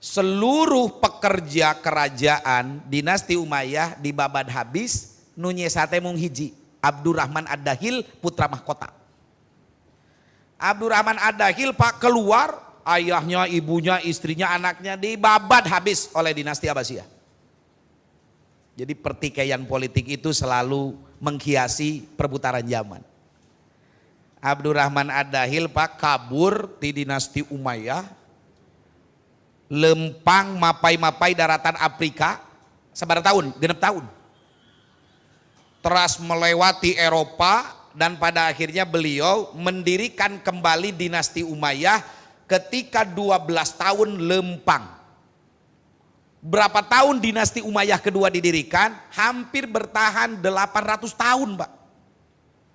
Seluruh pekerja kerajaan dinasti Umayyah dibabad habis, nu nyesa teh mung hiji, Abdurrahman Ad-Dakhil putra mahkota. Abdurrahman Ad-Dakhil Pak keluar, ayahnya, ibunya, istrinya, anaknya dibabad habis oleh dinasti Abbasiyah. Jadi pertikaian politik itu selalu menghiasi perputaran zaman. Abdurrahman Ad-Dakhil Pak kabur di dinasti Umayyah, lempang mapai-mapai daratan Afrika, sabar tahun, 6 tahun. Teras melewati Eropa dan pada akhirnya beliau mendirikan kembali dinasti Umayyah ketika 12 tahun lempang. Berapa tahun dinasti Umayyah kedua didirikan? Hampir bertahan 800 tahun Pak.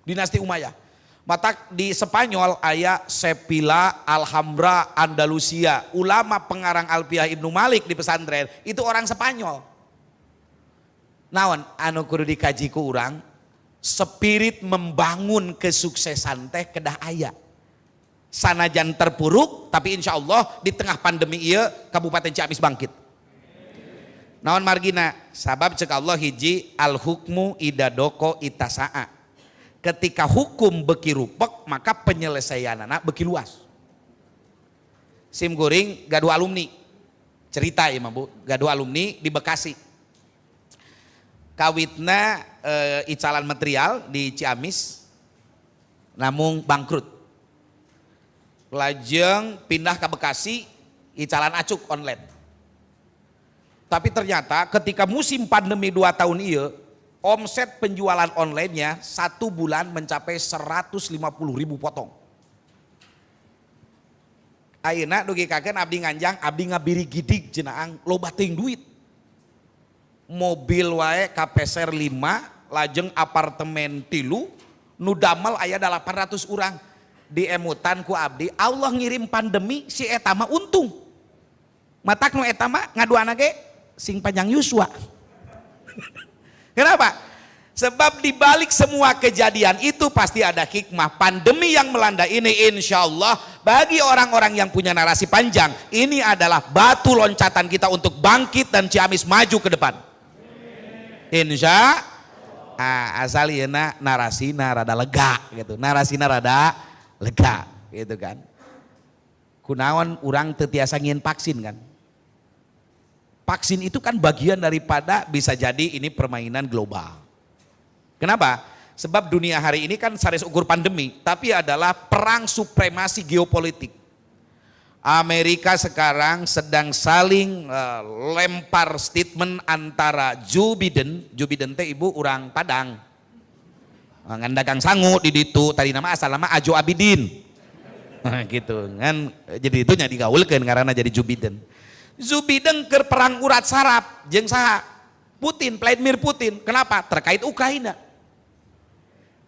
Dinasti Umayyah. Mata di Spanyol aya Sepila, Alhambra, Andalusia. Ulama pengarang Alfiah Ibnu Malik di pesantren itu orang Spanyol. Naon anu kudu dikaji ku urang, spirit membangun kesuksesan teh kedah aya. Sanajan terpuruk tapi insya Allah di tengah pandemi ieu Kabupaten Ciamis bangkit. Naon margina? Sabab cek Allah hiji al hukmu idadoko itasa'a. Ketika hukum beki rupek maka penyelesaianana beki luas. Sim Guring gaduh alumni. Cerita ya Bu, gaduh alumni di Bekasi. Kawitna icalan material di Ciamis namun bangkrut. Lajeng pindah ke Bekasi icalan acuk online. Tapi ternyata ketika musim pandemi 2 tahun iya, omset penjualan online-nya 1 bulan mencapai 150.000 potong. Ayeuna dugi kakeun abdi nganjang, abdi ngabiri gidig jenaang loba teuing duit. Mobil wae kapeser 5, lajeng apartemen 3, nu damel aya 800 urang. Di emutan ku abdi, Allah ngirim pandemi si eta mah untung. Matak nu eta mah ngaduana ge sing panjang yuswa. Kenapa? Sebab dibalik semua kejadian itu pasti ada hikmah. Pandemi yang melanda ini insya Allah bagi orang-orang yang punya narasi panjang, ini adalah batu loncatan kita untuk bangkit dan Ciamis maju ke depan. Insya asal yeuna narasina rada lega gitu. Narasina rada lega gitu kan. Kunaon urang teu tiasa ngieun vaksin kan. Vaksin itu kan bagian daripada bisa jadi ini permainan global. Kenapa? Sebab dunia hari ini kan sanes ukur pandemi, tapi adalah perang supremasi geopolitik. Amerika sekarang sedang saling lempar statement antara Joe Biden teh ibu orang Padang. Ngan dagang sangu di ditu, tadi nama asal nama Ajo Abidin. Gitu kan, jadi itu nya digaulkeun ngaranna jadi Joe Biden. Joe Biden keur perang urat saraf jeung saha? Putin, Vladimir Putin. Kenapa? Terkait Ukraina.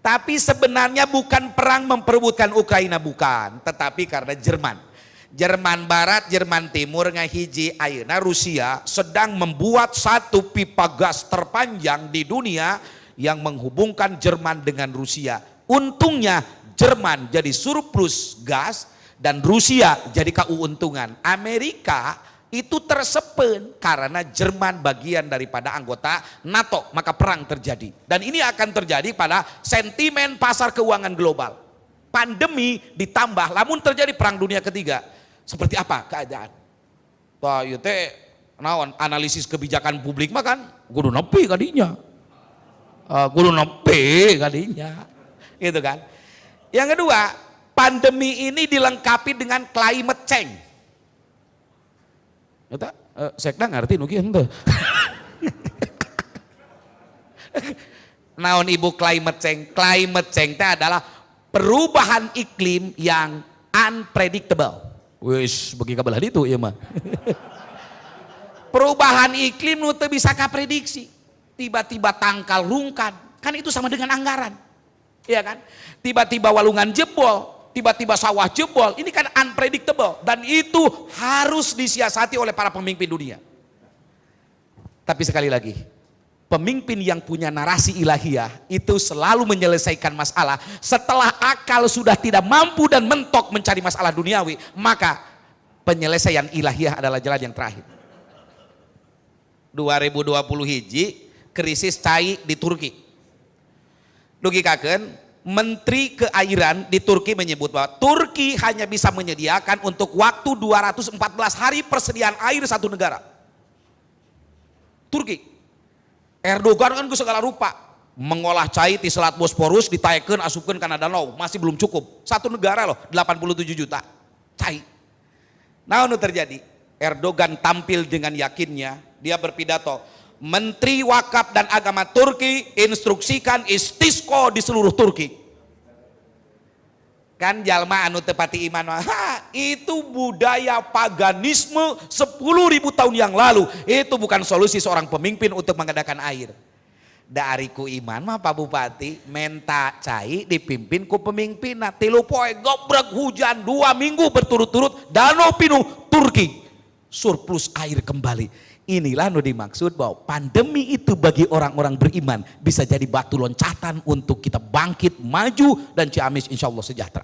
Tapi sebenarnya bukan perang memperebutkan Ukraina, bukan, tetapi karena Jerman Barat, Jerman Timur ngahiji ayeuna Rusia sedang membuat satu pipa gas terpanjang di dunia yang menghubungkan Jerman dengan Rusia. Untungnya Jerman jadi surplus gas dan Rusia jadi keuntungan. Amerika itu tersepen karena Jerman bagian daripada anggota NATO, maka perang terjadi. Dan ini akan terjadi pada sentimen pasar keuangan global. Pandemi ditambah, lamun terjadi perang dunia ketiga, seperti apa keadaan? Wah, ieu teh naon analisis kebijakan publik mah kan kudu nepi kadinya. Kudu nepi kadinya. Gitu kan. Yang kedua, pandemi ini dilengkapi dengan climate change. Eta sekda ngarti nu kieu henteu. Naon ibu climate change? Climate change teh adalah perubahan iklim yang unpredictable. Wis bagi kabelah ditu ieu mah. Perubahan iklim nu teu bisa kaprediksi. Tiba-tiba tangkal rungkan, kan itu sama dengan anggaran. Iya kan? Tiba-tiba walungan jebol, tiba-tiba sawah jebol, ini kan unpredictable dan itu harus disiasati oleh para pemimpin dunia. Tapi sekali lagi, pemimpin yang punya narasi ilahiyah itu selalu menyelesaikan masalah. Setelah akal sudah tidak mampu dan mentok mencari masalah duniawi, maka penyelesaian ilahiyah adalah jalan yang terakhir. 2020 hiji, krisis cai di Turki. Dugikakeun Menteri Keairan di Turki menyebut bahwa Turki hanya bisa menyediakan untuk waktu 214 hari persediaan air satu negara. Turki. Erdogan kan ke segala rupa mengolah cai di Selat Bosporus, ditaikeun asupkeun kana danau, masih belum cukup. Satu negara loh, 87 juta cai. Nah, nu terjadi? Erdogan tampil dengan yakinnya, dia berpidato, Menteri Wakaf dan Agama Turki instruksikan istisqo di seluruh Turki. Kan jalma anu tepati iman, itu budaya paganisme 10.000 tahun yang lalu. Itu bukan solusi seorang pemimpin untuk mengadakan air. Dari ku iman mah Pak Bupati menta cai dipimpin ku pemimpin. Nah, 3 poe gobrek hujan 2 minggu berturut-turut, danau pinuh Turki surplus air kembali. Inilah nu dimaksud bahwa pandemi itu bagi orang-orang beriman bisa jadi batu loncatan untuk kita bangkit, maju, dan Ciamis insya Allah sejahtera.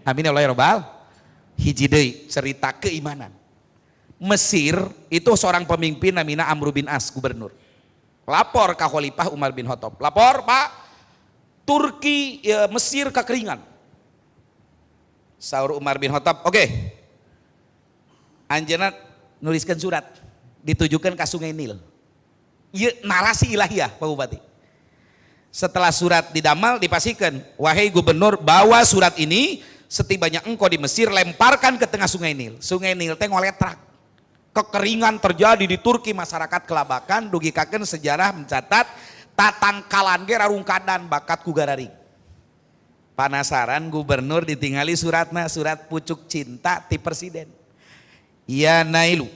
Amin ya Allah ya Rabbal. Hiji deui cerita keimanan. Mesir itu seorang pemimpin namanya Amr bin As, gubernur. Lapor ke Khalifah Umar bin Khattab. Lapor, Pak, Turki Mesir kekeringan. Saur Umar bin Khattab, oke. Anjeunna nuliskan surat ditujukan ke Sungai Nil. Ieu narasi ilahiyah, Pak Bupati. Setelah surat didamal dipastikan, wahai gubernur, bawa surat ini setibanya engkau di Mesir, lemparkan ke tengah Sungai Nil. Sungai Nil teh ngoletrak. Kekeringan terjadi di Turki, masyarakat kelabakan, dugikakeun sejarah mencatat tatangkalan ge rarungkadan bakat ku gararing. Panasaran gubernur ditinggali suratna, surat pucuk cinta ti presiden. Ya Nailu,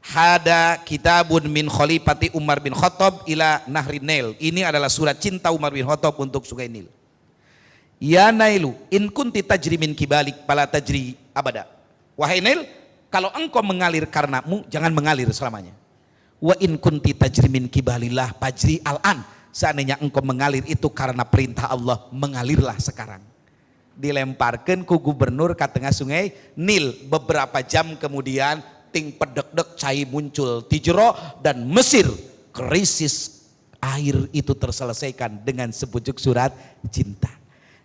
hada kitabun min khalifati Umar bin Khattab ila Nahri Nil. Ini adalah surat cinta Umar bin Khattab untuk Sungai Nil. Ya Nailu, in kunti tajri min kibalik pala tajri abada. Wahai Nil, kalau engkau mengalir karenamu, jangan mengalir selamanya. Wa in kunti tajri min kibalillah fajri al-an. Seandainya engkau mengalir itu karena perintah Allah, mengalirlah sekarang. Dilemparkan ku gubernur ke tengah Sungai Nil. Beberapa jam kemudian ting pedek-dek cai muncul ti jero, dan Mesir krisis air itu terselesaikan dengan sepucuk surat cinta.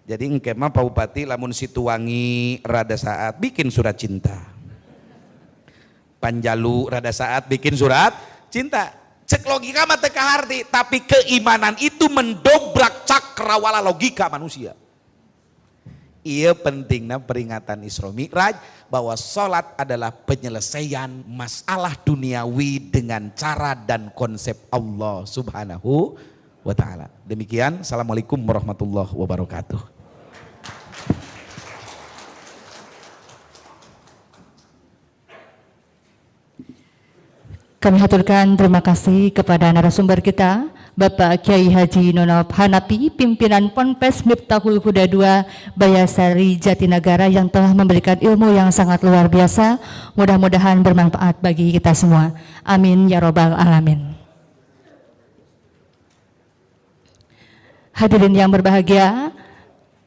Jadi engke mah Pak Bupati lamun Situwangi rada saat bikin surat cinta. Panjalu rada saat bikin surat cinta. Cek logika mah teu kaharti, tapi keimanan itu mendobrak cakrawala logika manusia. Iya pentingnya peringatan Isra Mi'raj bahwa sholat adalah penyelesaian masalah duniawi dengan cara dan konsep Allah Subhanahu wa ta'ala. Demikian, assalamualaikum warahmatullahi wabarakatuh. Kami haturkan terima kasih kepada narasumber kita, Bapak Kiai Haji Nonop Hanapi, pimpinan Ponpes Miftahul Huda II Bayasari Jatinegara, yang telah memberikan ilmu yang sangat luar biasa. Mudah-mudahan bermanfaat bagi kita semua. Amin ya robbal alamin. Hadirin yang berbahagia,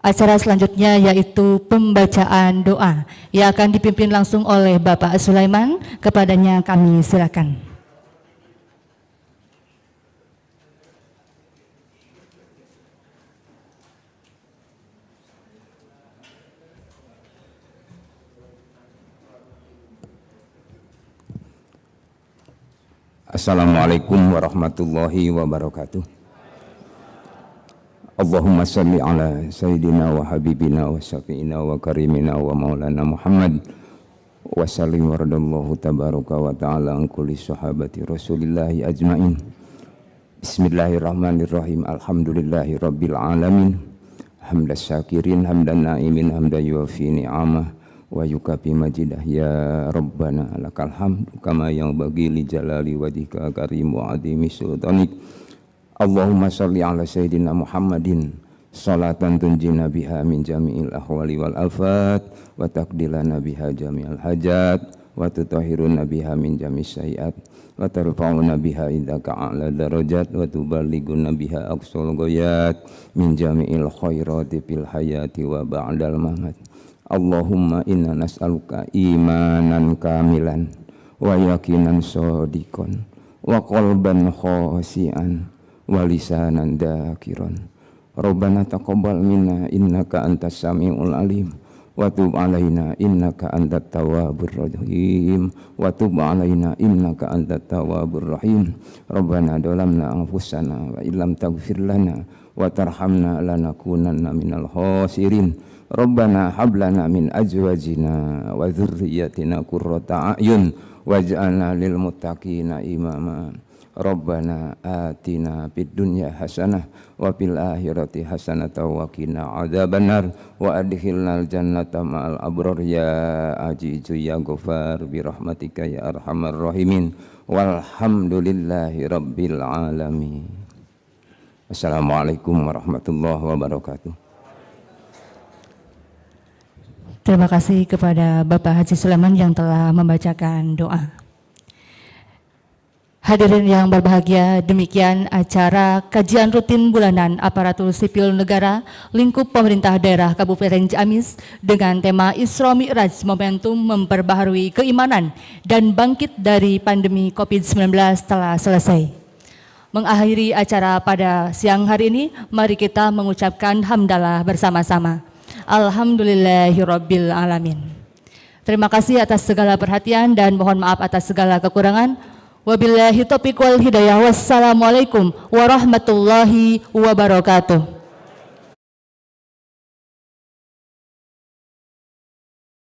acara selanjutnya yaitu pembacaan doa yang akan dipimpin langsung oleh Bapak Sulaiman. Kepadanya kami silakan. Assalamualaikum warahmatullahi wabarakatuh. Allahumma salli ala sayyidina wa habibina wa syafi'ina wa karimina wa maulana Muhammad wa sallim waradallahu tabaraka wa ta'ala an kulli sahabati rasulillahi ajma'in. Bismillahirrahmanirrahim. Alhamdulillahi rabbil alamin. Hamdas syakirin, hamdan na'imin, hamdan yuafi ni'amah wa yukafi majidah. Ya Rabbana lakal hamdu kama yang bagi li jalali wajhika karim wa adimi sultanik. Allahumma salli ala sayyidina Muhammadin salatan tunjina biha min jami'il ahwali wal afat wa taqdilana biha jami'al hajat wa tutahhiruna biha min jami'is sayiat wa tarfa'una biha indaka a'la darajat wa tuballighuna biha aqsal ghayat min jami'il khairati fil hayati wa ba'dal mamat. Allahumma inna nas'aluka imanan kamilan wa yakinan shadiqan wa qalban khasi'an wa lisanan dakiran. Rabbana taqabbal minna innaka antas samiul alim wa tub alaina innaka antat tawwabur rahim wa tub alaina innaka antat tawwabur rahim. Rabbana dhalamna anfusana wa illam taghfir lana wa tarhamna lanakunanna minal khasirin. Rabbana hablana min azwajina wa dhurriyyatina qurrata a'yun waj'alna lil muttaqina imama. Rabbana atina fid dunya hasanah wa fil akhirati hasanah wa qina adzabannar wa adkhilnal jannata ma'al abrar ya azizu ya ghafar bi rahmatika ya arhamar rahimin walhamdulillahi rabbil alamin. Assalamualaikum warahmatullahi wabarakatuh. Terima kasih kepada Bapak Haji Sulaiman yang telah membacakan doa. Hadirin yang berbahagia, demikian acara kajian rutin bulanan aparatur sipil negara lingkup pemerintah daerah Kabupaten Ciamis dengan tema Isra Mi'raj Momentum Memperbaharui Keimanan dan Bangkit dari Pandemi COVID-19 telah selesai. Mengakhiri acara pada siang hari ini, mari kita mengucapkan hamdalah bersama-sama. Alhamdulillahirabbil alamin. Terima kasih atas segala perhatian dan mohon maaf atas segala kekurangan. Wabillahi taufiq wal hidayah. Wassalamualaikum warahmatullahi wabarakatuh.